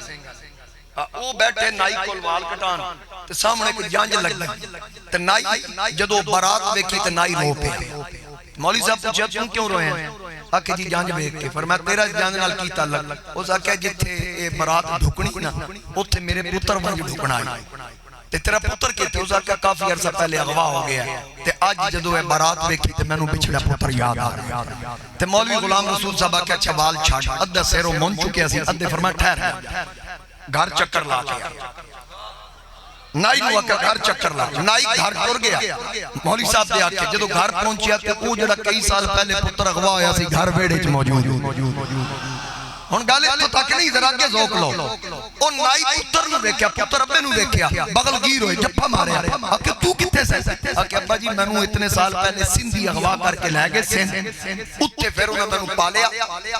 وہ بیٹھے نائی کول وال کٹان تے سامنے کوئی جانج لگ تے نائی جدو برات ویکھی تے نائی رو پے مولوی صاحب پوچھا تم کیوں روئے ہیں آکھے جی جانج ویکھ کے فرمایا تیرا جانج نال کی تعلق اس آکھے جتھے اے برات ڈھکنی نا اوتھے میرے پتر ونج ڈھکنا ہے تے تیرا پتر کہتے اس آکھے کافی عرصہ پہلے اغوا ہو گیا تے آج جدو اے برات ویکھی تے مینوں بچھڑا پتر یاد آ رہا تے مولوی غلام رسول صاحب آکھے اچھا وال چھاڑ ادھا سیرو من چکے اسی ادھے فرمایا ٹھہر گھر چکر لا کے نائی نو آکھا گھر چکر لا نائی گھر ٹر گیا مولوی صاحب دے آکھے جدو گھر پہنچیا تے او جڑا کئی سال پہلے پتر اغوا ہویا سی گھر ویڑے چ موجود ہن گالے تو تک نہیں ذرا کے ذوق لو او نائی پتر نو ویکھیا پتر ابے نو ویکھیا بغل گیر ہوئے جپا ماریا کہ تو کتے سے کہ ابا جی مینوں اتنے سال پہلے سندھی اغوا کر کے لے گئے سندھ اوتے پھر انہاں مینوں پالیا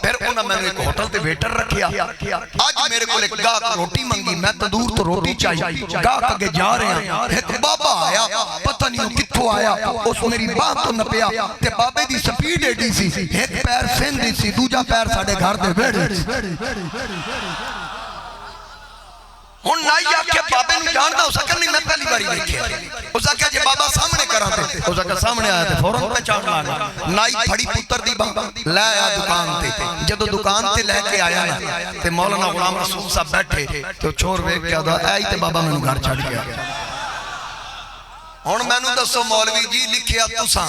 پھر انہاں مینوں ایک ہوٹل تے ویٹر رکھیا اج میرے کول ایک گاہک روٹی منگی میں تندور تو روٹی چاہیے گاہک اگے جا رہے ہیں ایک بابا آیا پتہ نہیں کتھوں آیا اس میری باہ تو نپیا تے بابے دی سپیڈ ایڈی سی ایک پیر سندھ سی دوجا پیر ساڈے گھر دے ویڑے ہن نائی آکھے بابے نو جاندا ہو سکن نہیں میں پہلی باری دیکھیا اس آکھے جے بابا سامنے کراں تے اس آکھے سامنے آیا تے فوراں پہچان لانا نائی پھڑی پتر دی باں لے آیا دکان تے جدوں دکان تے لے کے آیا نا تے مولانا غلام رسول صاحب بیٹھے تے چھوڑ ویکھ کے آدا اے تے بابا مینوں گھر چھڈ گیا ہن مینوں دسو مولوی جی لکھیا تساں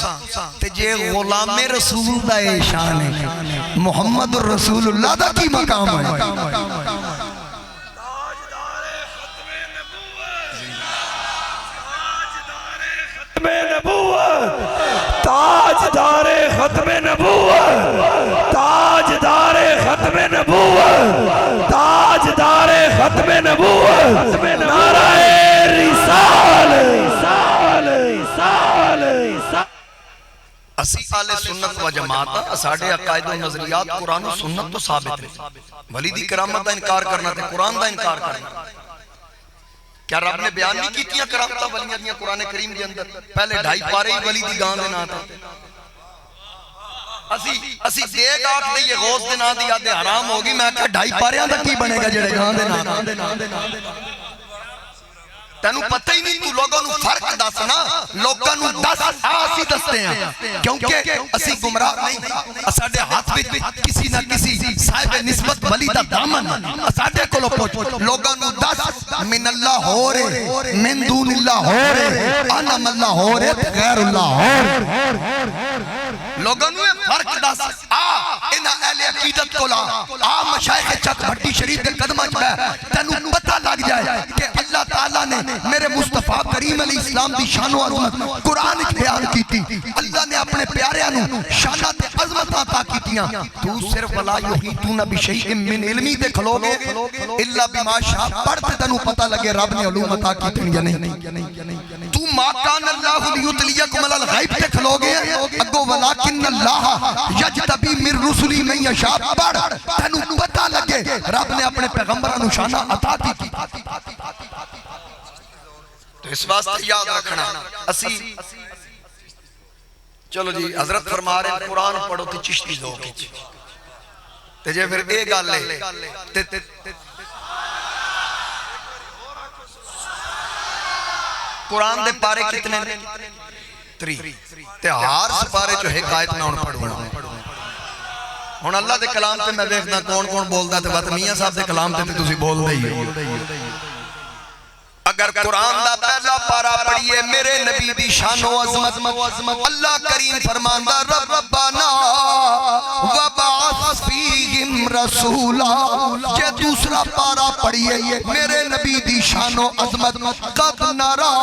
تے جے غلام رسول دا اے شان ہے محمد رسول اللہ دا کی مقام ہے نبوت تاجدار ختم نبوت تاجدار ختم نبوت تاجدار ختم نبوت نعرہ رسالت اسی آل سنت و جماعت ساڑھے عقائد و نظریات قرآن و سنت تو ثابت ہے. ولی دی کرامت دا انکار کرنا تے قرآن دا انکار کرنا. کیا رب نے بیان نہیں کیتیاں کرامتہ ولیاں دیاں قرآن کریم دے اندر؟ پہلے 2.5 پارے ہی ولی دی گان دینا تھا. اسی دیکھ آکھ دے یہ غوث دینا دی یادیں حرام ہوگی. میں کہا 2.5 پاریاں دا کی بنے گا جڑے گان دینا تینو پتہ ہی نہیں. تو لوگوں نو فرق دسنا لوگوں نو دس آسی دستے ہیں کیونکہ اسی گمراہ نہیں. اساڑے ہاتھ بھی کسی نہ کسی صاحب نسبت ولی دا دامن اساڑے کو لوگوں نو دس من اللہ ہو رہے من دون اللہ ہو رہے انم اللہ ہو رہے غیر اللہ ہو رہے. لوگوں نو فرق دس انہا اہل عقیدت کو لا مشایخ چک بھٹی شریف کے قدمہ جائے تینو پتہ لگ جائے کہ اللہ تعالیٰ نے میرے مصطفیٰ کریم علیہ السلام دی شان و عظمت قرآن اچھ بیان کی تھی. اللہ نے اپنے پیاریانو شانات عظمت عطا کی تیاں. تو صرف ولا یحیطون بشیء من علمی دے کھلو گے الا بما شاء پڑھتے تنو پتہ لگے رب نے علوم عطا کی تھی یا نہیں. تو ما کان اللہ لیطلیکم علی الغیب دے کھلو گے اگو ولیکن اللہ یجتبی من رسلی من یشاء پڑھ تنو پتہ لگے رب نے اپنے پیغمبرانو شانہ عطا کی تھی. تو اس واسطے یاد رکھنا اسی چلو جی حضرت فرما رہے ہیں قرآن پڑھو تے چشتی ذوق کی تے جے پھر ایک گل لے قرآن دے پارے کتنے 3 تے ہار سپارے جو ہے قائد میں انہوں پڑھو. ہون اللہ دے کلام تے میں دیکھنا کون کون بول دا تے بات میاں صاحب دے کلام تے تسی بول دے. اگر قرآن دا پہلا پارا پڑھئے میرے نبی دی شان و عظمت اللہ کریم فرماندہ ربنا وبعث فیہم رسولا. یہ دوسرا پارا پڑھئے میرے نبی دی شان و عظمت قد نرا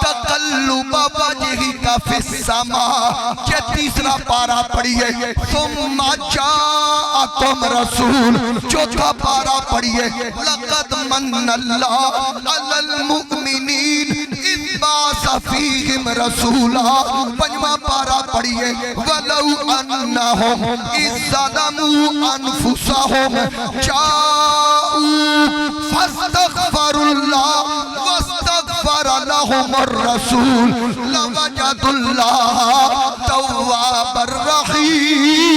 تقلب وجہک فی السماء. یہ تیسرا پارا پڑھئے ثم جاءکم رسول. چوتھا پارا پڑھئے لقد من اللہ المؤمنین اذ بعث فیہم رسولا. پنجواں پارا پڑھئے ولو انہم اذ ظلموا انفسہم جاؤوا فاستغفروا اللہ واستغفر لهم الرسول لوجدوا اللہ توابا رحیما.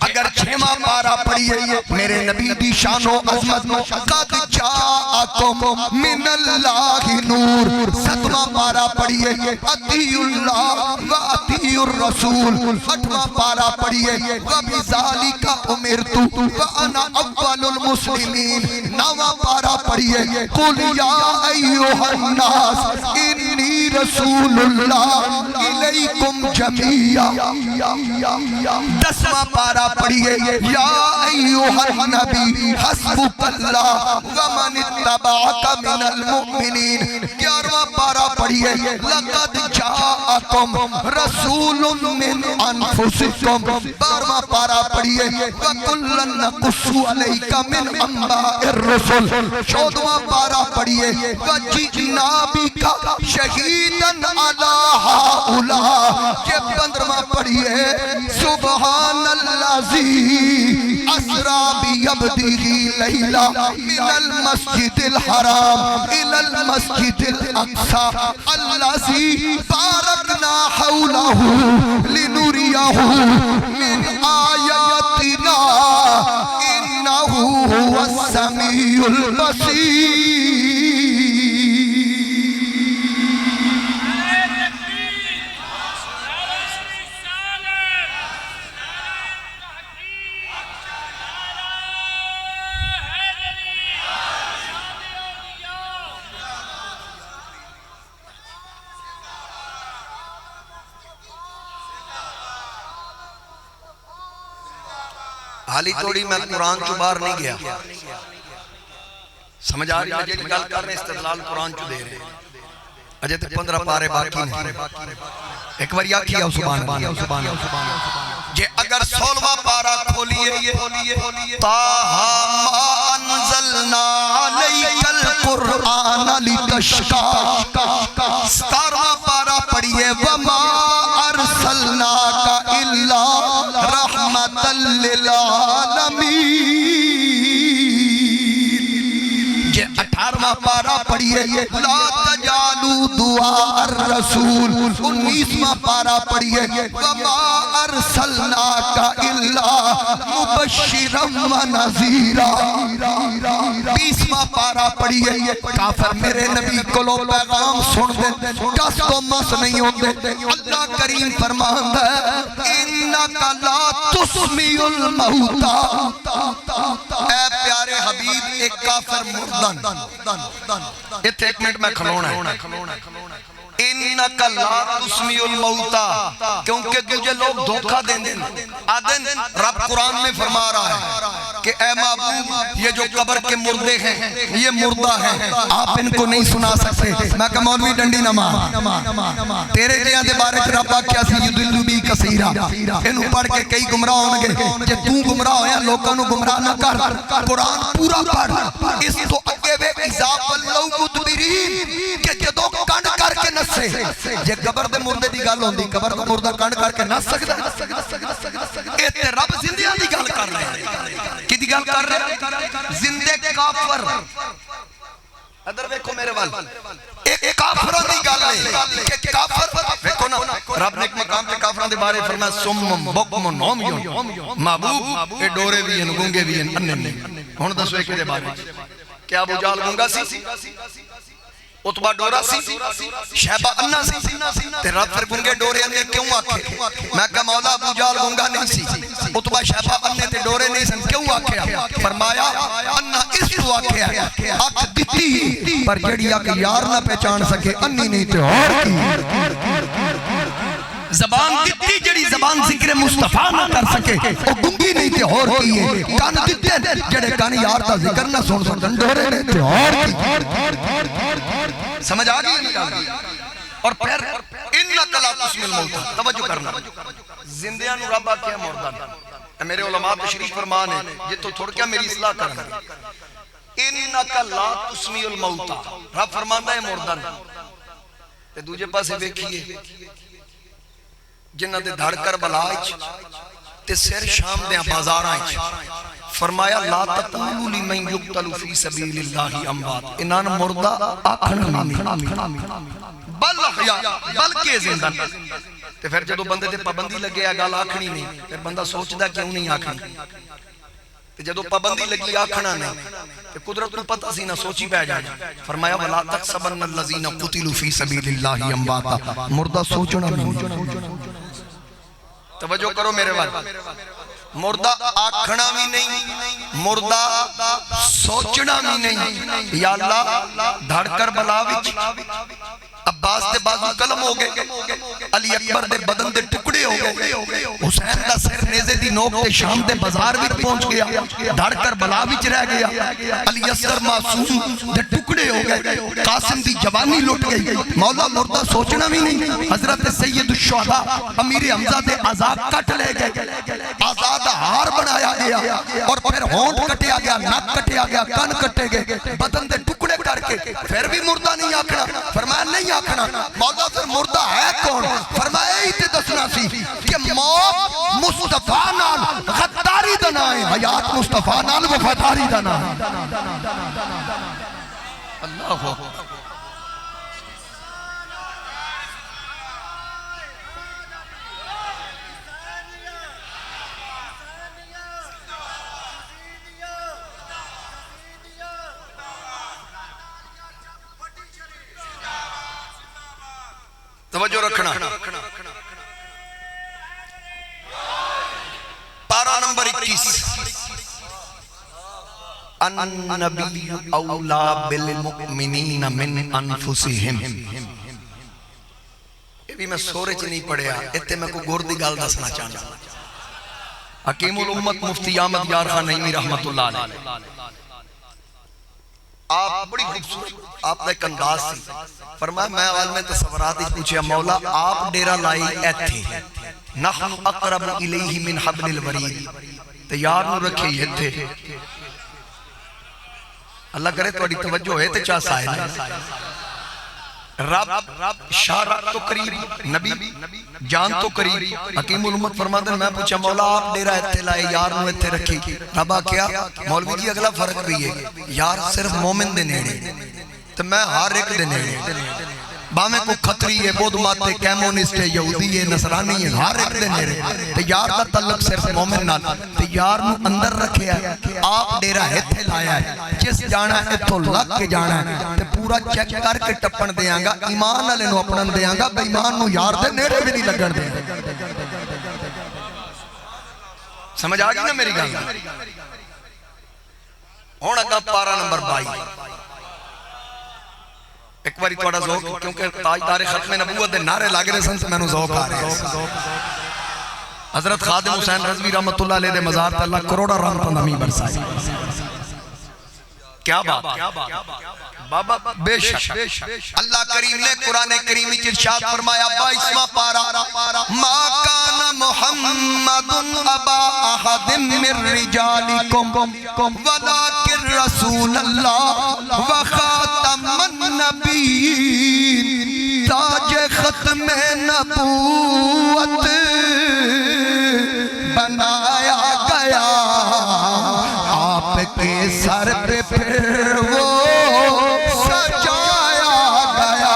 اگر 6واں پارا پڑھئے میرے نبی دی شان و عظمت قد جاءکم من اللہ نور. 7واں پارا پڑھئے اطیعوا اللہ و اطیعوا الرسول. 8واں پارا پڑھئے وبذالک امرت وانا اول المسلمین. 9واں پارا پڑھئے قل یا ایھا الناس انی رسول اللہ الیکم جمیعا. 10واں پارا پڑھئے یا ایوہ النبی حسبک اللہ ومن اتبعک من المؤمنین. 11واں پارا پڑھئے لقد جاءکم رسول من انفسکم. 12واں پارا پڑھئے وَكُلًّا نَقُصُّ عَلَيْكَ مِنْ أَنْبَاءِ الرُّسُلِ. 14واں پارا پڑھئے وَجِئْنَا بِكَ شَهِيدًا عَلَىٰ هَؤُلَاءِ. یہ 15واں پڑھئے سبحان الذی اسرا بعبدہ لیلا من المسجد الحرام الى المسجد الاقصى الذی بارکنا حولہ لنریہ من آیاتنا انہ هو السمیع البصیر. حالی توڑی میں قرآن چو باہر نہیں گیا. سمجھ آ رہی ہے جی گل کر رہے استدلال قرآن چو دے رہے. اجے تے 15 پارے باقی نہیں ایک بار یا کیا سبحان اللہ جے اگر 16واں پارا کھولیے طٰہٰ ما انزلنا علیک القرآن لتشقیٰ 17واں پارا پڑھیے وما ارسلناک الا رحمتا للعالمین جے 18واں پارا پڑھیے لا تجعلوا دعاء الرسول 19واں پارا پڑھیے وما ارسلناک الا مبشرا ونذیرا 20واں پارا پڑھیے کافر میرے نبی کو لو پیغام سن دے کس کو مس نہیں ہوندے اللہ کریم فرماندا ہے انک لا تسمیع الموتى اے پیارے حبیب ایک کافر مردن اتھے ایک منٹ میں کھلونا ہے انک لا تسمیع الموتى کیونکہ تجھے لوگ دھوکہ دیں دیں آدن رب قرآن میں فرما رہا ہے کہ اے محبوب یہ جو قبر کے مردے ہیں یہ مردہ ہیں آپ ان کو نہیں سنا سکتے میں کہ مولوی ڈنڈی نہ مار تیرے جیاں دے بارے ربا کیا سی یدلو بی کثیرہ انہوں پڑھ کے کئی گمراہ ہونگے کہ تو گمراہ ہویا لوگوں گمراہ نہ کر قرآن پورا پڑھ اس تو اگے بے عذاب اللہ مدبرین کہ جدو کنڈ کر کے نسے یہ قبر دے مردے دی گل ہوندی قبر دا مردہ کنڈ کر کے نس سکتا اے تے رب زندیاں دی گل کر رہے ہیں کی دی گل کر رہے ہیں زندے کافر ادھر دیکھو میرے وال ایک کافروں دی گل ہے کہ کافر دیکھو نا رب نے ایک مقام پہ کافروں دے بارے فرمایا سم بکم نومیون محبوب اے ڈورے بھی ہیں گونگے بھی ہیں اننے نہیں ہون دسو ایک دے بارے کیا ابو جال گونگا سی اتبا ڈورا سی شہبہ انہ سی تے رب پھر گنگے ڈورے اندے کیوں آکھے میں کہا مولا ابو جال گنگا نہیں سی اتبا شہبہ انہ تے ڈورے نہیں سن کیوں آکھے فرمایا انہ اس تو آکھے آکھ دیتی پر جڑی آکھ یار نہ پہچان سکے انی نہیں تے اور کی زبان دیتی جڑی زبان ذکر مصطفیٰ نہ کر سکے وہ گنگی نہیں تے اور کی ہے کان دیتے جڑے کان یار تا ذکر نہ سن سن ڈورے نہیں تے اور کی سمجھ آگئی نہیں اور پھر انکا لا تسمیع الموتى توجہ کرنا زندیاں نو رب آکھیا مردن میرے علماء تشریف فرمان ہے یہ تو تھوڑ کیا میری اصلاح کرنا انکا لا تسمیع الموتى رب فرماندہ ہے مردن تے دوجہ پاسے بیکھئے جنہ دے دھڑ کر بلائچ تے سر شام دے بازارائچ فرمایا لا تقولوا لمن يقتل في سبيل الله اموات انان مردہ آکھنا نہیں بل احیا بلکہ زندہ تے پھر جدو بندے تے پابندی لگے گل آکھنی نہیں پھر بندہ سوچدا کیوں نہیں آکھنی تے جدو پابندی لگی آکھنا نہیں تے قدرت کو پتہ سی نہ سوچی پہ جائے فرمایا ولا تحسبن الذين قتلوا في سبيل الله امواتا مردہ سوچنا نہیں توجہ کرو میرے والد مردہ آکھنا بھی نہیں مردہ سوچنا بھی نہیں یا اللہ دھڑ کر بلا وچ عباس دے بازو قلم ہو گئے علی اکبر دے بدن دے ٹکڑے ہو گئے حسین دا سر نیزے دی نوک دے شام دے بازار وچ پہنچ گیا دھڑ کر بلا وچ رہ گیا علی اصغر معصوم دے ٹکڑے ہو گئے قاسم دی جوانی لٹ گئی مولا مردہ سوچنا بھی نہیں حضرت سید الشہداء امیر حمزہ دے عذاب کٹ لے گئے آزاد ہار بنایا گیا اور پھر ہونٹ کٹیا گیا نک کٹیا گیا کان کٹے گئے بدن دے ٹکڑے کر کے پھر بھی مردہ نہیں آکھنا فرمایا نہیں آکھنا مولا پھر مردہ ہے کون فرمایا ہی تے دسنا سی کہ موت مصطفیٰ نال غداری دنا ہے حیات مصطفیٰ نال وفاداری دنا ہے اللہ توجہ رکھنا پارہ نمبر 21 النبی اولا بالمؤمنین من انفسہم یہ بھی میں سورے چ نہیں پڑھیا اتنے میں کو گور دی گل دسنا چاہنا حکیم الامت مفتی احمد یار خان نعیمی رحمت اللہ علیہ آپ بڑی خوبصورت آپ نے ایک انداز سی فرمایا میں اول میں تصورات ہی پوچھیا مولا آپ ڈیرہ لائی ایتھے نحن اقرب الیہ من حبل الورید تے یار نو رکھے یہ تھے اللہ کرے توڑی توجہ ہے تے چاہ سائے رب شارع تو قریب نبی جان تو قریب حکیم الامت فرماتے ہیں میں پوچھا مولا آپ ڈیرہ ایتھے لائے یار نو ایتھے رکھی ربا کیا مولوی جی اگلا فرق بھی ہے یار صرف مومن دے نیڑے تو میں ہر ایک دے نیڑے باویں کو خطری ہے بود ماتے کیمونسٹ ہے یہودی ہے نصرانی ہے ہر ایک دے نیڑے تو یار دا تعلق صرف مومن نال تو یار نو اندر رکھے ہے آپ ڈیرہ ایتھے لایا ہے جس جانا ہے تو لگ کے جانا ہے تو پورا چیک کر کے ٹپن دیاں گا ایمان والے نو اپنن دیاں گا بے ایمان نو یار دے نیڑے بھی نہیں لگن دے سمجھ آ گئی نا میری گل ہن اگا پارا نمبر 22 ایک باری تھوڑا ذوق کیونکہ تاجدار ختم نبوت دے نعرے لگ رہے سن میں نو ذوق آ رہے ہیں حضرت خادم حسین رضوی رحمت اللہ علیہ دے مزار تے اللہ کروڑا رحمت نمی برسائی کیا بات بابا بے شک اللہ کریم نے قرآن کریم کی ارشاد فرمایا 22واں پارا ما کان محمد ابا احد من رجالکم ولکن رسول اللہ وخاتم النبیین تاج ختم نبوت بنایا گیا آپ کے سر پہ پھر وہ سجایا گیا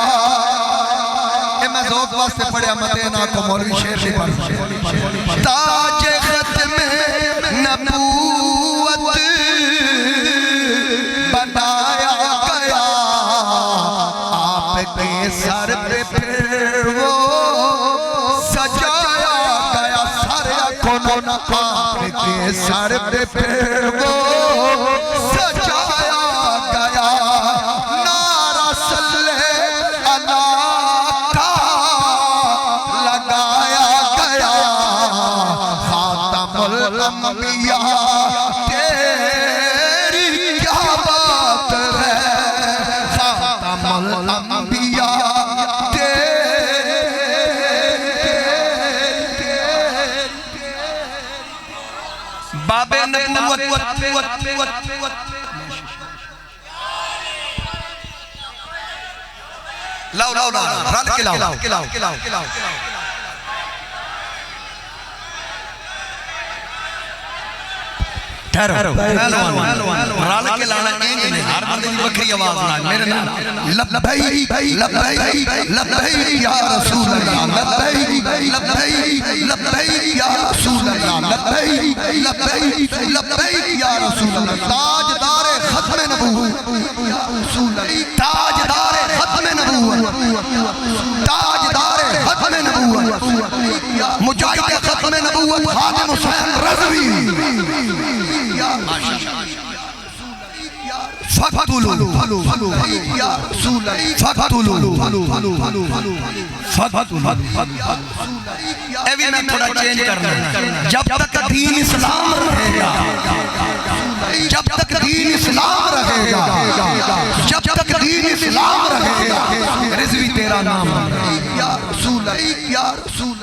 میں ذوق واسطے پڑھیا مدینہ کو مولوی شیر سے پڑھ تاج ختم نبوت بنایا گیا آپ کے سر پہ پھر وہ سجایا گیا سارے کونوں آپ کے سر پہ پھر وہ سجایا گیا نعرہ صلی اللہ کا لگایا گیا خاتم الانبیاء تیری کیا بات ہے خاتم الانبیاء باب نبوت لاؤ لاؤ لاؤ رل کے لاؤ ٹھہرو رل کے لانا نہیں ہر بندے کی بکری آواز نہ میرے نام لبیک لبیک لبیک یا رسول اللہ لبیک لبیک لبیک یا رسول اللہ لبیک لبیک لبیک یا رسول اللہ تاجدار ختم نبوت یا رسول اللہ تاجدار ختم نبوت تاجدار ختم نبوت مجاہد ختم نبوت خادم حسین رضوی فقتلوا یا رسول فقتلوا اے بھی میں تھوڑا چینج کرنا جب تک دین اسلام رہے گا جب تک دین اسلام رہے گا جب تک دین اسلام رہے گا رضوی تیرا نام یا رسول یا رسول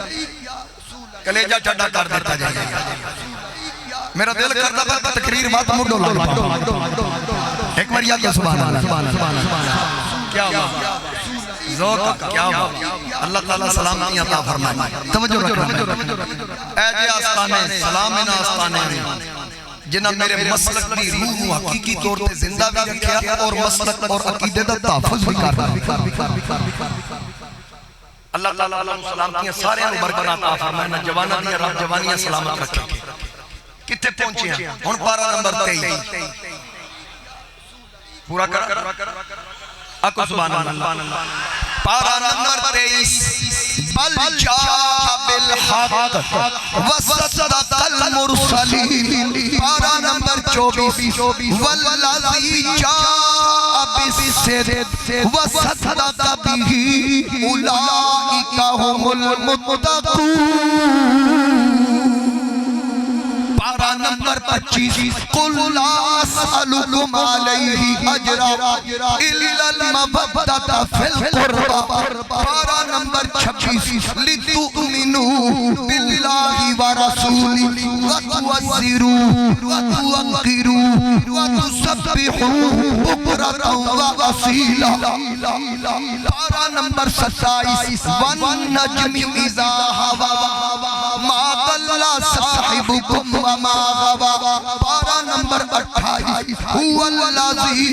کلیجہ ٹھڈا کر دیتا جائے میرا دل کرتا ہے تقریر بات مڈو لگتا ایک بار یا کیا سبحان اللہ کیا ذوق کیا اللہ تعالیٰ سلامتی عطا فرمائے توجہ رکھنا اے جے آستانے سلامنا آستانے جنہاں میرے مسلک دی روح حقیقی طور پہ زندہ بھی رکھیا اور مسلک اور عقیدے دا تحفظ بھی کر رہا اللہ تعالیٰ سلامتی سارے انہوں برکت عطا فرمائے جوانہ دیا رب جوانیاں سلامت رکھے کتے پہنچے ہیں ہون پارا نمبر 23 پورا کر اکو سبحان اللہ پارا نمبر 23 بل جاء بالحق وصدق المرسلین پارا نمبر 24 والذی جاء بالصدق وصدق به اولئک هم المتقون پارہ نمبر 25 قل لا اسألکم علیہ اجرا الا المودۃ فی القربى پارہ نمبر 26 لتؤمنوا باللہ ورسولہ وتوقروه وتسبحوه بکرۃ وأصیلا پارہ نمبر 27 والنجم اذا هوى ما ضل صاحبكم وما غوى پارہ نمبر 28 هو الذی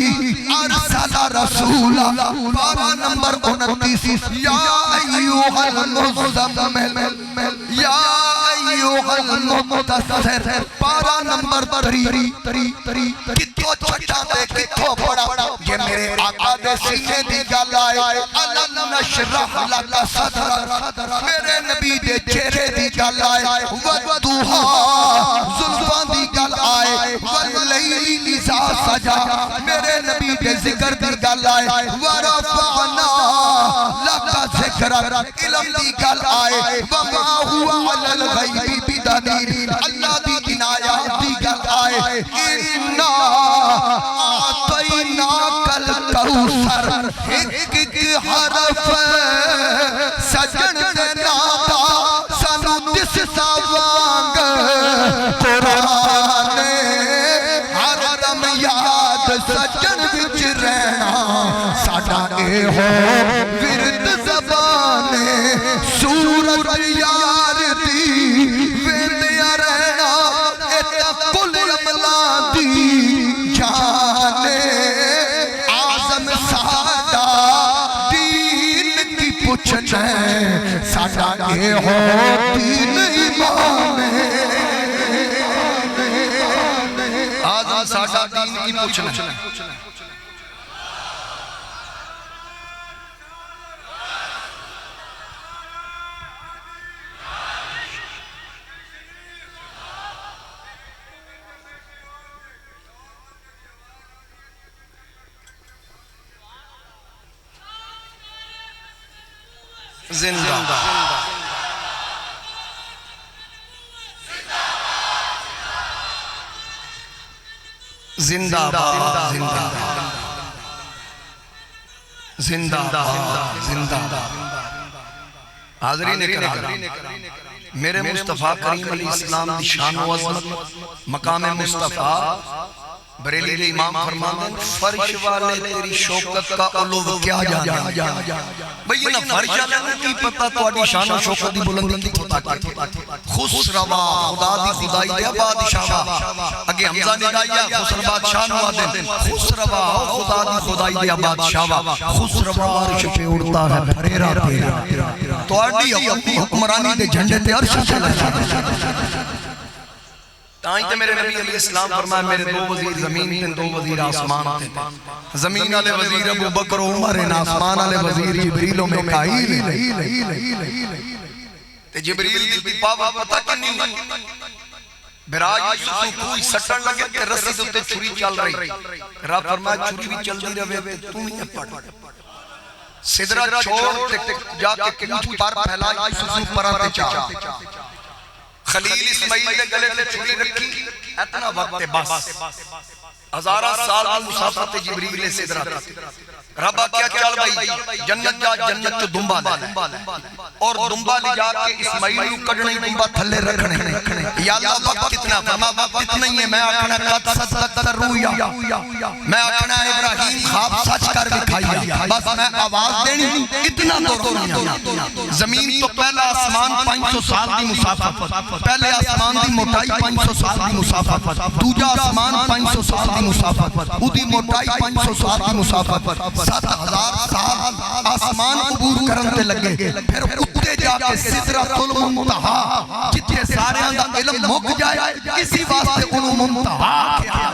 ارسل رسولا پارہ نمبر 29 یا ایھا المزمل یا ایھا المدثر پارہ نمبر 30 کتوں چھٹا دے کتوں پڑا یہ میرے آقا دے سینے دی گل آئے الم نشرح لک صدرک میرے نبی دے چہرے دی گل آئے والضحیٰ زلفاں دی گل آئے واللیل اذا سجا میرے نبی دے ذکر دی گل آئے ورفعنا لک ذکرک علم دی گل آئے وما ہوا علی الغیب بدنیر اللہ دی عنایات دی گل آئے انا اعطیناک الکوثر ایک ایک حرف سجن دینا سانو دس سوانگ قرآن ہر دم یاد سجن وچ رہنا ساڈا اے ہو ورد زبان سورت یار دی ویندیا رہنا اے کل عملہ دی جانے آزم ساڈا دین کی پوچھنا ساڈا اے ہو دین امام آزم ساڈا دین کی پوچھنا زندہ زندہ زندہ زندہ حاضرین اکرام میرے مصطفیٰ کریم علیہ السلام دی شان و عظمت مقام مصطفیٰ بریلی کے امام فرماتے ہیں فرش والے تیری شوکت کا علو کیا جانا بھئی نا فرش والے کی پتہ تو اڈی شان و شوکت دی بلندی کی پتہ خسروا خدا دی خدائی دیا بادشاہ اگے حمزہ نے گایا خسر بادشاہ نو آدھیں خسروا خدا دی خدائی دیا بادشاہ خسروا عرش پہ اڑتا ہے پھریرا تیرا تو اڈی حکمرانی دے جھنڈے تے عرش چلا تائیں تے میرے نبی علیہ السلام فرمائے میرے دو وزیر زمین تھے دو وزیر آسمان تھے زمین والے وزیر ابو بکر و عمر ہیں آسمان والے وزیر جبریل و میکائیل تے جبریل دی پاور پتہ کنی براج یوسف کوئی سٹن لگے تے رسی دوتے چھری چل رہی رب فرمائے چھری بھی چل دی رہے تو ہی پڑھ صدرہ چھوڑ جا کے کچھ پر پھیلا یوسف پراتے چاہ خلیل اسماعیل نے گلے نے چھری رکھی اتنا وقت بس ہزارہ سال کی مسافت جبریل صدرہ ربا کیا چل بھائی جنت جا جنت تو دنبا لے اور دنبا لے جا کے اسماعیل کو کڑنے دنبا تھلے رکھنے یا اللہ وقت کتنا فرما وقت اتنا ہی ہے میں آکھنا قد صدقت رویا میں آکھنا ابراہیم خواب سچ کر دکھایا بس میں آواز دینی اتنا تو رویا زمین تو پہلا آسمان 500 سال کی مسافت پہلے آسمان دی موٹائی 500 سال کی مسافت دوجا آسمان 500 سال کی مسافت ادھی موٹائی 500 سال کی مسافت 7000 سال آسمان عبور کرنے لگے پھر اتے جا کے سدرۃ المنتہا جتنے سارے اندہ علم مک جائے اسی واسطے انہوں منتہا کیا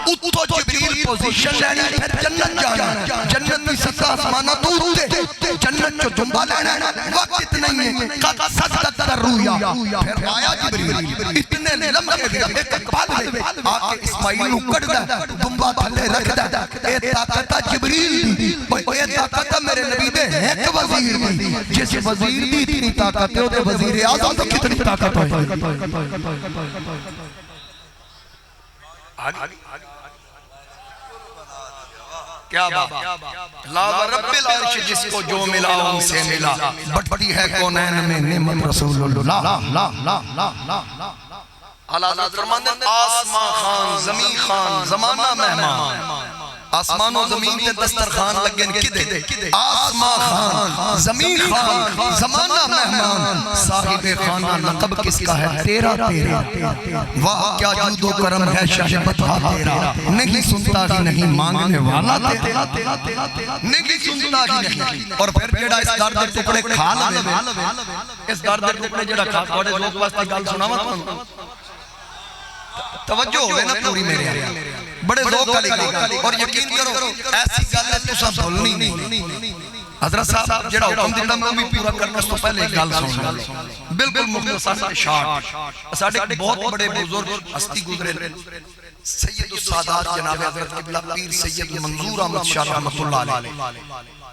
اتو جبریل پوزیشن لینا پھر جنت جانا جنت کی 70 آسمانہ تو اتے جنت جو دنبا لینا وقت اتنا ہی ہے قد صدقت کر رویا پھر آیا جبریل اتنے لمحے دے ایک پل دے آکے اسماعیل نو کٹ دا دمبا تھلے رکھ دا اے طاقت جبریل دی اے طاقت میرے نبی دے ایک وزیر دی جس وزیر دی اتنی طاقت ہے او دے وزیر اعظم تو کتنی طاقت ہوئے کیا بات لا ورب العرش جس کو جو ملا ان سے ملا بٹتی ہے کونین میں نعمت رسول اللہ اللہ فرماندے آسمان خان زمین خان زمانہ مہمان آسمان و زمین تے دسترخوان لگن کدے آسمان خان زمین خان زمانہ مہمان صاحب خانہ لقب کس کا ہے تیرا تیرا واہ کیا جود و کرم ہے شاہ بتا تیرا نہیں سنتا ہی نہیں مانگنے والا تیرا نہیں سنتا ہی نہیں اور پھر جڑا اس درد ٹکڑے کھا لے اس درد ٹکڑے جڑا کھا تھوڑے لوگ واسطے گل سناواں تانوں توجہ ہوئے نا پوری میرے بڑے ذوق علی گئی اور یقین کرو ایسی گل ہے تو سب بھولنی نہیں حضرت صاحب جڑا حکم دیتا میں بھی پورا کرنا اس تو پہلے ایک گل سن بالکل مختصر شارٹ ساڈے بہت بڑے بزرگ ہستی گزرے سید السادات جناب حضرت قبلہ پیر سید منظور احمد شاہ رحمۃ اللہ علیہ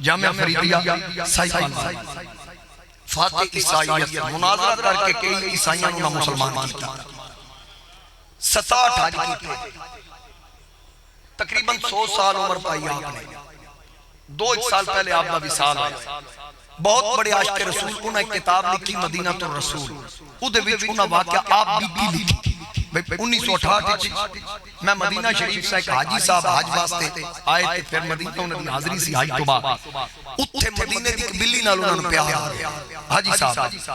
جامعہ فریدیہ سائیکل فاتح عیسائیت مناظرہ کر کے کئی عیسائیوں نے مسلمان کیا 67 حج کی تقریباً 100 سال عمر پائی آپ نے 2 سال پہلے آپ کا وصال آیا بہت بڑے عاشق رسول انہوں نے کتاب لکھی مدینہ الرسول اودے وچ انہاں واقعہ آپ بھی لکھی 1968 میں مدینہ شریف سے ایک حاجی صاحب حج واسطے آئے تھے پھر مدینہ انہوں نے حاضری سی حج تو بعد اتھے مدینہ دی بلی نال انہوں نے پیار حاجی صاحب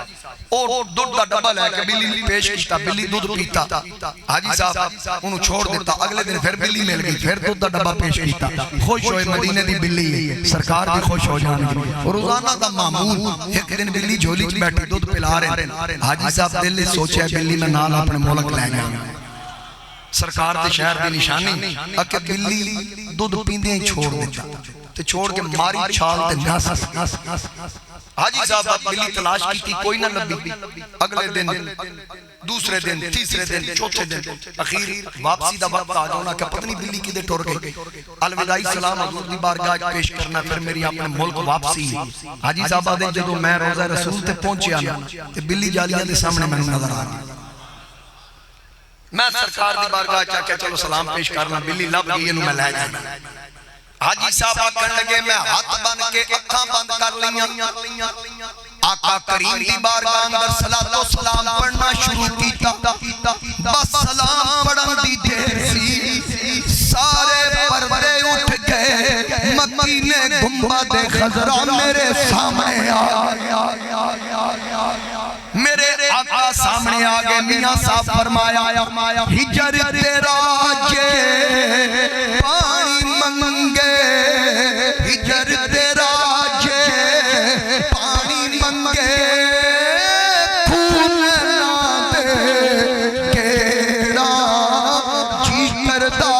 اور دودھ دا ڈبا لے کے بلی پیش کیتا بلی دودھ پیتا حاجی صاحب انہوں چھوڑ دیتا اگلے دن پھر بلی مل گئی پھر دودھ دا ڈبا پیش کیتا خوش ہوئے مدینہ دی بلی سرکار بھی خوش ہو جانے روزانہ دا معمول ایک دن بلی جھولی چ بیٹھی دودھ پلا رہے حاجی صاحب دل سوچے بلی میں نال اپنے ملک لے گیا سرکار دے شہر دی نشانی اکے بلی دودھ پیندے ہی چھوڑ دیتا تے چھوڑ کے ماری چھال تے نس حاجی صاحب بلی تلاش کی تھی کوئی نہ لبی اگلے دن دوسرے دن تیسرے دن چوتھے دن اخیر واپسی دا وقت آ جاؤنا کہ پتنی بلی کی دے ٹور گئی الوداعی سلام حضور دی بارگاہ پیش کرنا پھر میری اپنے ملک واپسی حاجی صاحب دے جدو میں روزہ رسول تے پہنچے آنا تے بلی جالیاں دے سامنے میں نظر آ گئی میں سرکار دی بارگاہ چاہ کے چلو سلام پیش کرنا بلی لب گئی انہوں میں لے جانا حاجی صاحب آکر لگے میں ہاتھ بن کے اکھاں بند کر لیاں آقا کریم دی بارگاہ اندر صلاۃ و سلام پڑھنا شروع کیتا بس سلام پڑھن دی دیر سی سارے پردے اٹھ گئے مکینے گنبد خضرا میرے سامنے آیا میرے آقا سامنے آگے میاں صاحب فرمایا ہجر تیرا جے پانی منگے ہجر تیرا جے پانی منگے پھول نہ دے کیڑا جی کردا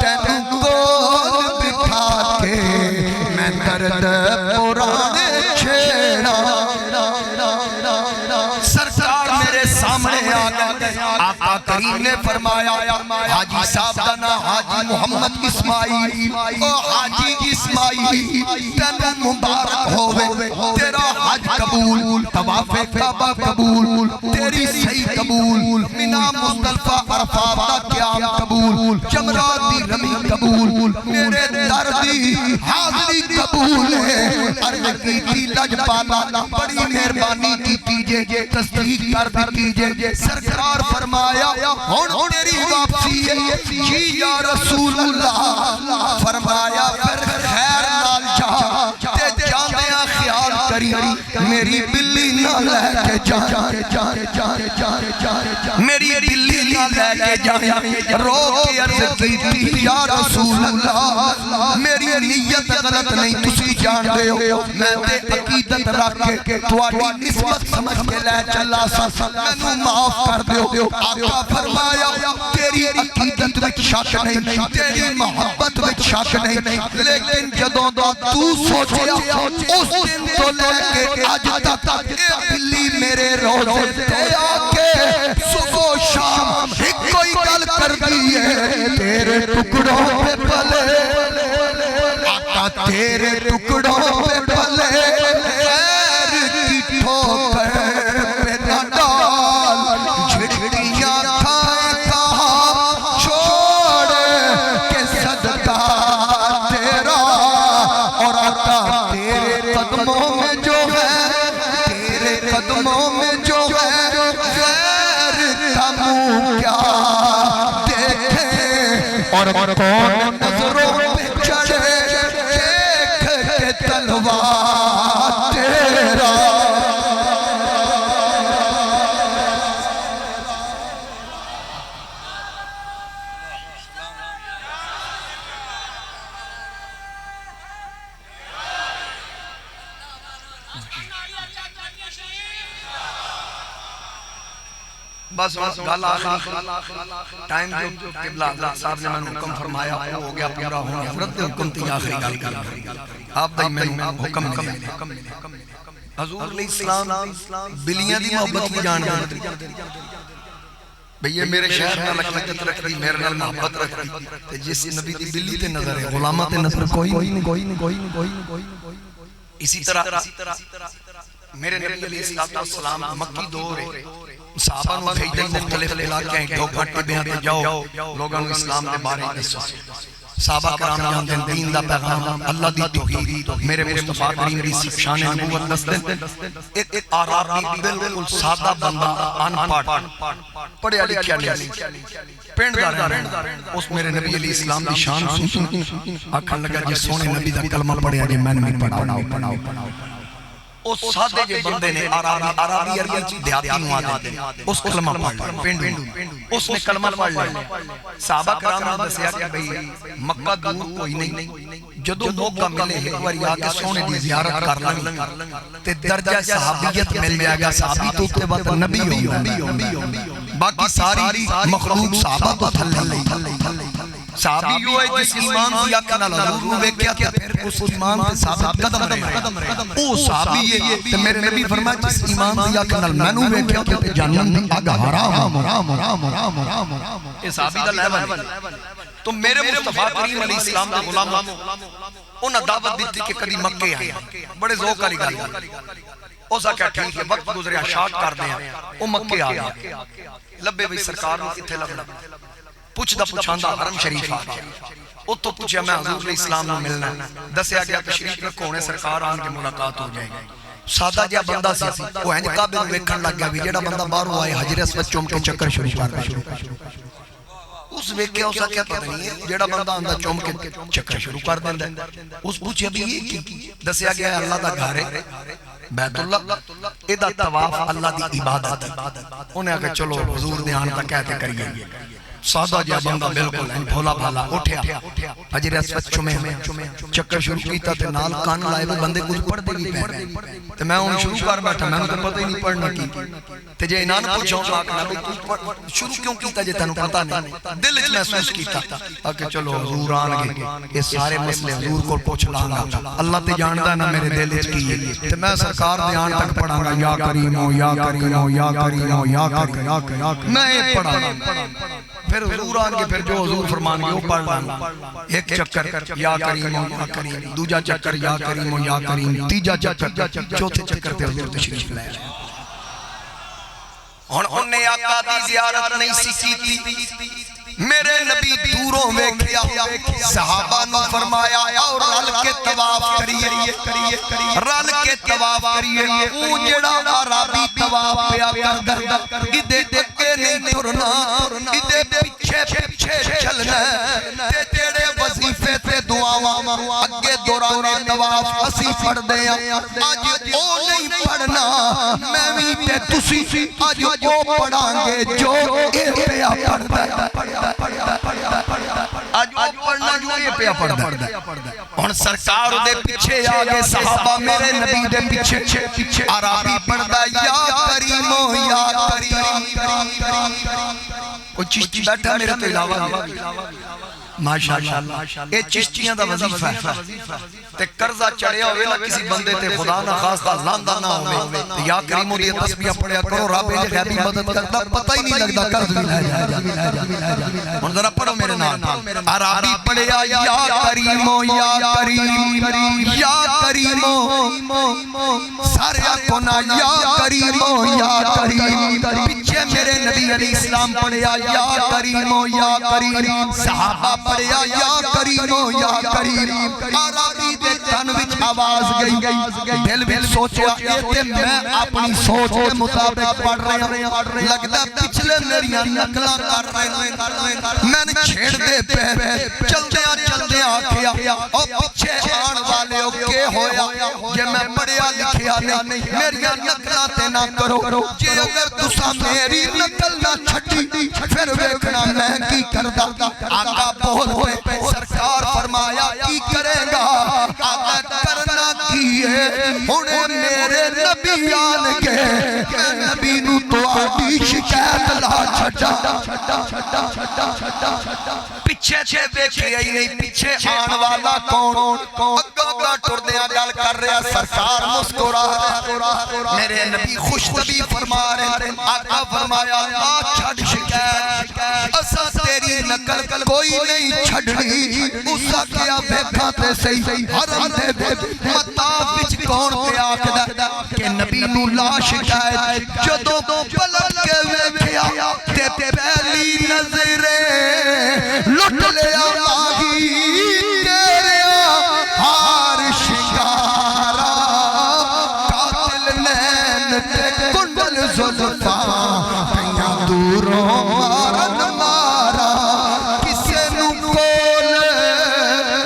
تینوں کول بٹھا کے میں درد پرانے چھیڑا سرکار میرے سامنے آگا آقا کریم نے فرمایا حاجی صاحب دا نا حاجی محمد اسماعیل او حاجی اسماعیل تینوں مبارک ہوئے تیرا حج قبول طواف کعبہ قبول تیری صحیح قبول منہ مزدلفہ عرفات دا قیام قبول جمرات دی رمی قبول میرے دردی حاضری قبول ہے عرض کی تھی لج پالا بڑی مہربانی کی کیجئے تصدیق کر دیجئے سرکار فرمایا ہن تیری واپسی ہے جی یا رسول اللہ فرمایا پھر خیر نال جا تے جاندیاں خیال کری میری بلی نہ لے کے جا میری بلی نہ لے کے جا رو کے عرض کی تھی یا رسول اللہ میری نیت غلط نہیں تسی جان دے ہو میں تے عقیدت رکھ کے تواڈی نسبت سمجھ کے لے چلا سا مینوں معاف کر دیو آقا فرمایا تیری عقیدت وچ شک نہیں تیری محبت وچ شک نہیں لیکن جدوں تو سوچیا اس دن تو لے کے اج تک اے بلی میرے روزے تے آکے صبح و شام ایک کوئی گل کر دیئے تیرے ٹکڑوں پہ پلے آقا تیرے ٹکڑوں پہ پلے خیر کی ٹھوکر پہ نہ ڈال جھڑکیاں کھائے کہا چھوڑ کے صدقہ تیرا اور آقا تیرے قدموں میں جو ہے تیرے قدموں میں جو ہے غیر تمو کیا دیکھیں اور کون نظروں پہ چڑھے دیکھ کے تلوار تیرا بس گل آخری ٹائم جو قبلہ حضرت صاحب نے میں حکم فرمایا وہ ہو گیا پورا ہو گیا حضرت حکم تی آخری گل کر آپ دائی میں حکم حضور علیہ السلام بلیاں دی محبت کی جان گئے بھئی یہ میرے شہر میں لکھلکت رکھ دی میرے نال محبت رکھ دی جس نبی دی بلی تے نظر ہے غلامہ تے نظر کوئی نہیں اسی طرح میرے نبی علیہ السلام مکی دور ہے صحابہ نو بھیجتے مختلف علاقے ہیں دو گھٹے بیاں تے جاؤ لوگاں نو اسلام دے بارے دسو صحابہ کرام جانتے ہیں دین دا پیغام اللہ دی توحید میرے مصطفیٰ کریم دی شان نبوت دستے ایک عربی بالکل سادہ بندہ ان پڑھ پڑھیا لکھیا نہیں پنڈ دا رہنا اس میرے نبی علیہ السلام دی شان سن آکھن لگا جی سونے نبی دا کلمہ پڑھیا جی میں نہیں پڑھاؤ اس سادے جے بندے نے عربی دیہاتی نو آدھے اس کلمہ پڑھ پنڈ اس نے کلمہ پڑھ لیا صحابہ کرام نے دسیا کہ بھئی مکہ دور کوئی نہیں جدو موقع ملے ایک بار آکے سونے دی زیارت کر لیں تے درجہ صحابیت مل جائے گا صحابی تو کے بعد نبی ہوں باقی ساری مخلوق صحابہ تو تھلے صحابی یوں ہے جس ایمان دیا کنا لہور ویکیا کہ پھر اس ایمان کے ثابت قدم رہے او صحابی ہے تو میرے نبی فرمایا جس ایمان دیا کنا مینو ویکیا کہ پھر جہنم آگا حرام یہ صحابی دا لیول تو میرے مصطفیٰ کریم علیہ السلام دے غلاموں انہاں دعوت دیتی کہ کدی مکے آئے بڑے ذوق والی گل او سا کیا ٹھیک ہے وقت گزریا شارٹ کر دیں او مکے آ گیا لبے بھئی سرکار نو کتھے لبنا پوچھ دا پوچھاندہ حرم شریف آ گیا او تو پوچھا میں حضور علیہ السلام نے ملنا دسیا گیا تشریف رکھو انہیں سرکار آن کے ملاقات ہو جائے گی سادہ جیا بندہ سی وہ ہیں قابل ویکھن لگ گیا بھی جیڑا بندہ باہروں آئے حجر اسود چوم کے چکر شروع کر اس ویکھیا اسا کیا پتہ نہیں ہے جیڑا بندہ آندہ چوم کے چکر شروع کر دیندا اس پوچھیا بھی یہ کی دسیا گیا ہے اللہ دا گھر ہے بیت اللہ ادا طواف اللہ دی عبادت انہیں آگے چلو حضور دیان تک کہتے کریے سادہ جا بندہ بالکل بھولا بھالا اٹھیا حجر اسود چمے چکر شروع کیتا تے نال کان لائے وہ بندے کچھ پڑھ دے بھی پہنے تے میں انہیں شروع کر بیٹھا میں نے تو پتہ ہی نہیں پڑھنا کی تے جے انہاں پوچھوں آکھنا بھی تو شروع کیوں کیتا جے تینوں پتہ نہیں دل وچ محسوس کیتا آکے چلو حضور آن گے یہ سارے مسئلے حضور کو پوچھ لاں گا اللہ تے جاندا ہے نا میرے دل وچ کی ہے تے میں سرکار دے آن تک پڑھاں گا یا کریمو یا کریمو یا کریمو یا کریمو میں یہ پڑھاں گا پھر حضور آن کے پھر جو حضور فرمان گے وہ پڑھ لانا ایک چکر یا کریم یا کریم دوجا چکر یا کریم یا کریم تیجا چکر چوتھے چکر پہ حضور تشریف لائے اور انہیں آقا دی زیارت نہیں سیکھی تھی میرے نبی دوروں ویکھیا صحابہ نو فرمایا اور رل کے طواف کریے رل کے طواف کریے او جڑا عربی طواف پیا کردا ادے ٹکے نہیں ٹرنا ادے پیچھے پیچھے چلنا تے جڑے وظیفے تے دعاواں اگے دوران طواف اسی پڑھ دے اج او نہیں پڑھنا میں وی تے تسی اج او پڑھاں گے جو اے پیا پڑھدا آج وہ پڑھنا جو یہ پیا پڑھدا اور سرکار دے پیچھے آگے صحابہ میرے نبی دے پیچھے عربی پڑھدا یا کریمو یا کریم کوئی چیز بیٹھا میرے تو علاوہ ماشاءاللہ اے چشتیاں دا وظیفہ ہے تے قرضہ چڑھیا ہوئے نا کسی بندے تے خدا نہ خواستہ لاندہ نہ ہوئے تے یا کریمو دی تسبیح پڑھیا کرو رب یہ غیبی مدد کرتا پتہ ہی نہیں لگتا قرض بھی لے جائے ان ذرا پڑھو میرے نام عربی پڑھیا یا کریمو یا کریم یا کریمو سارے اپنا یا کریمو یا کریم پیچھے میرے نبی علیہ السلام پڑھیا یا کریمو یا کریم صحابہ پڑھیا یا کریمو یا کریم عربی دے تن وچ آواز گئی دل وچ سوچیا یہ تے میں اپنی سوچ کے مطابق پڑھ رہا ہوں لگتا پچھلے میری نقلاں کر رہے ہیں میں نے چھیڑ دے پہ چل دے آکھیا اور پیچھے آن والے ہو کے ہویا یہ میں پڑھیا لکھیا نہیں میری نقلاں تے نہ کرو جے اگر تسا میری نقل نہ چھٹی پھر ویکھنا میں کی کردا آقا بول ہوئے سرکار فرمایا کی کرے گا آقا کرنا کی ہے انہیں میرے نبی آن کے میں نبی نو تو آدھی شکایت لا چھٹا پیچھے چھے دیکھئے ہی نہیں پیچھے آن والا کون اگا ٹردیاں گل کر رہا سرکار مسکرا میرے نبی خوش طبی فرما رہے آقا فرمایا آ چھڑ شکایت اسا تیری نقل کوئی نہیں چھڑی اسا کیا بھیکھا تے صحیح حرم دے مطاف بچ کون پہ آکدہ کہ نبی نو لا شکایت جدو پلٹ کے ویکھیا تے پہلی نظریں لٹ لیا ماہی تیرے ہار شکارا قاتل نین تے کنڈل زلفا پہیا دوروں مارن مارا کسے نو کول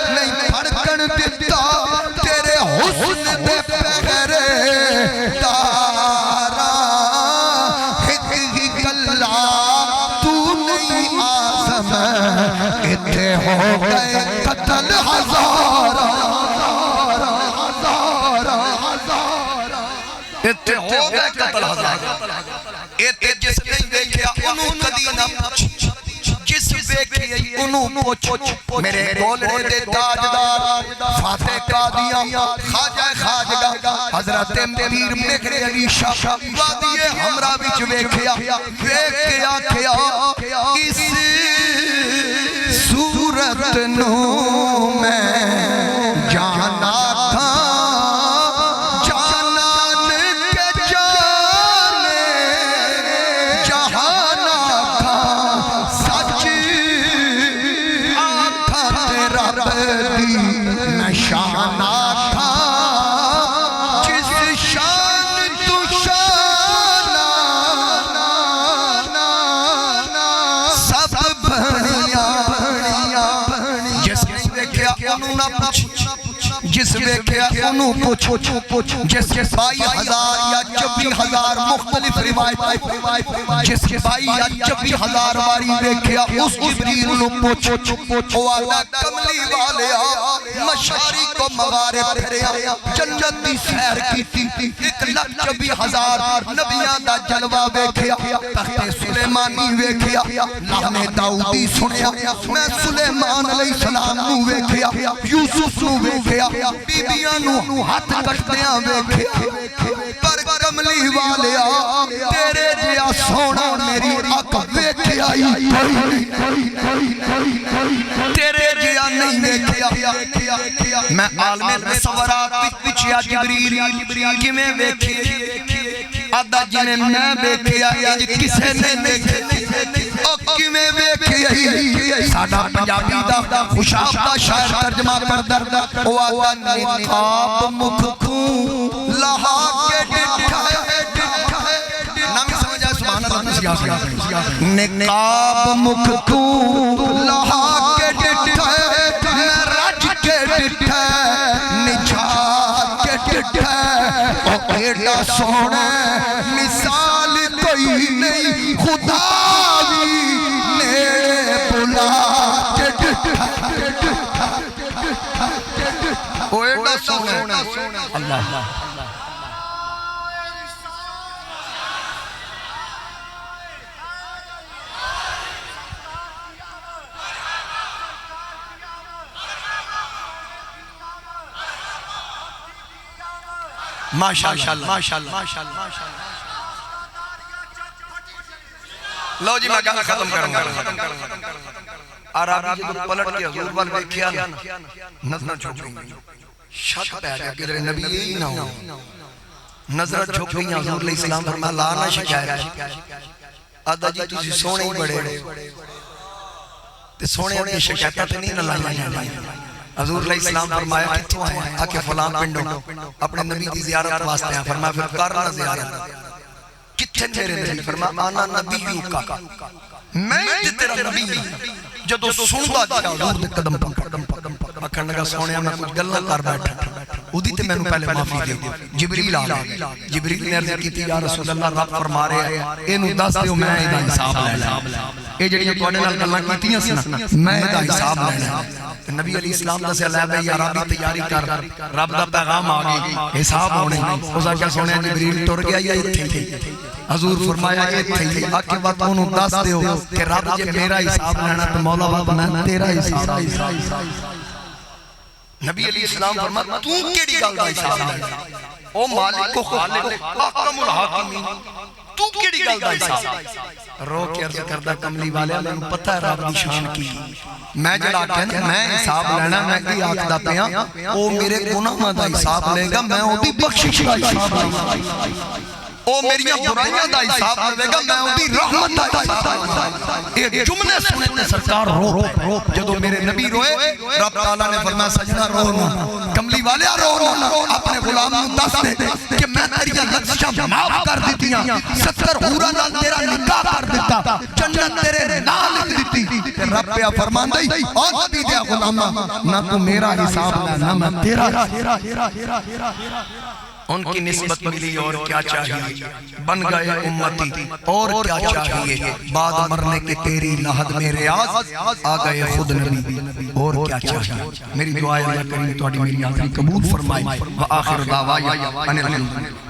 نہیں پھڑکن دیتا تیرے حسن دے پہرے دارا ہی کلا تو نہیں آزم اتھے ہو گئے قتل ہزارہ اتھے ہو گئے قتل ہزارہ اتھے جس نے دیکھیا انہوں قدینہ جس دیکھئے انہوں پوچھ میرے گولڑے دے تاجدار فاتح قادیاں خواجہ خواجگاہ حضرت پیر مکر علی شاہ وادی ہمراہ بچ ویکھیا کیا اس صورت نو میں جانا تھا جانان کے جانے جہانا تھا سچ آنکھا تیرا بدی نشانہ تھا جس شان تو شانہ سب بھنیاں جس دیکھیا انہوں نہ پوچھ جس دیکھیا انہوں پوچھ جس 22,000 یا 24,000 مختلف روایت جس 22 یا 24,000 واری دیکھیا اس جبریل نو پوچھ او آلہ کملی والے مشاری کو مغارب پھریا جنت دی سیر کی تھی 1,24,000 نبیان دا جلوہ بیکھیا تخت سلیمانی بیکھیا لہنے داؤدی سنیا میں سلیمان علیہ السلام نو بیکھیا یوسف نو بیکھیا بیبیاں نو ہاتھ کٹدیاں بیکھیا پر کملی والیا تیرے جیا سونا میری آنکھ بیکھیا تیرے جیا نہیں بیکھیا میں عالم تصورات پچھیا جبریل کی میں بیکھیا آدھا جنہیں میں بیکھیا کسے نے بیکھیا کی میں بیکھیا ساڑھا پنجابی دا خوشابدہ شاعر ترجمہ کر در او آدھا نقاب مکھوں لہا کے ڈٹھائے نامی سمجھا سبحان اللہ نقاب مکھوں لہا کے ڈٹھائے میں رج کے ڈٹھائے نجھا کے ڈٹھائے او ایڈا سونا مثال کوئی نہیں خدا بھی نیڑے بلا کے ڈٹھائے او ایڈا سونا اللہ ماشاءاللہ لو جی میں گانا ختم کروں گا عربی جب پلٹ کے حضور وال دیکھیا نظر جھک گئی شک پہ آگیا کہ در نبی ہی نہ ہو نظر جھک گئی حضور علیہ السلام فرمایا لا نہ شکایت آدھا جی تُسی سونے ہی بڑے تے سونے اپنی شکایتہ تے نہیں نہ لائی جائیں حضور علیہ السلام فرمایا کتوں آئے آکے فلان پنڈوں اپنے نبی کی زیارت واسطے ہیں فرمایا پھر کرنا زیارت کتنے میرے نبی فرمایا آنا نبیوں کا میں ہی تیرا نبی جدو سنگا جا حضور دے قدم اکھن لگا سونے میں کچھ گلنا کر بیٹھا اودی تے میں نے پہلے معافی دے جبریل آ گئے جبریل نے عرض کی تھی یا رسول اللہ رب فرما رہے ہیں اینو دس دیو میں ایدہ حساب لینا اے جڑیاں توڑے نال گلنا کیتیاں سنا میں ایدہ حساب لینا نبی علیہ السلام دسے اللہ بھائی یا ربی تیاری کر رب دا پیغام آگئی حساب ہونے اسا کیا سونے جبریل ٹر گیا یا اتھے تھے حضور فرمایا اتھے تھے آکے وقت انہوں دس دیو کہ رب جے میرا حساب لینا تو مولا وقت میں تیرا حساب نبی علیہ السلام فرمایا تو کیڑی گل دا حساب لینا او مالک و خالق حکم الحاکمین تو کیڑی گل دا حساب رو کے عرض کردہ کملی والے اللہ نے پتہ ہے رب دی شان کی میں جڑا کہنے میں حساب لینا میں کی آکھ دا پیاں او میرے گناہ دا حساب لے گا میں او دی بخشش دا حساب لے گا او میری برائیاں دا حساب لے گا میں او دی رحمت دا حساب لے گا ایک جملے سنتے سرکار رو جدو میرے نبی روئے رب تعالیٰ نے فرمایا سجنہ رونا کملی والے رونا اپنے غلام دس دے کہ میں تیری لفظشہ معاف کر دیتیاں 70 حورا نال تیرا نکاح کر دیتا جنت تیرے نال لکھ دیتی رب پہ فرمان دائی اور نبی دیا غلامہ نہ تو میرا حساب لینا میں تیرا ان کی نسبت ملی اور کیا چاہیے بن گئے امتی اور کیا چاہیے بعد مرنے کے تیری لحد میں ریاض آ گئے خود نبی اور کیا چاہیے میری دعائے اللہ کریم تو میری آخری قبول فرمائی وآخر دعوائی ان الحمد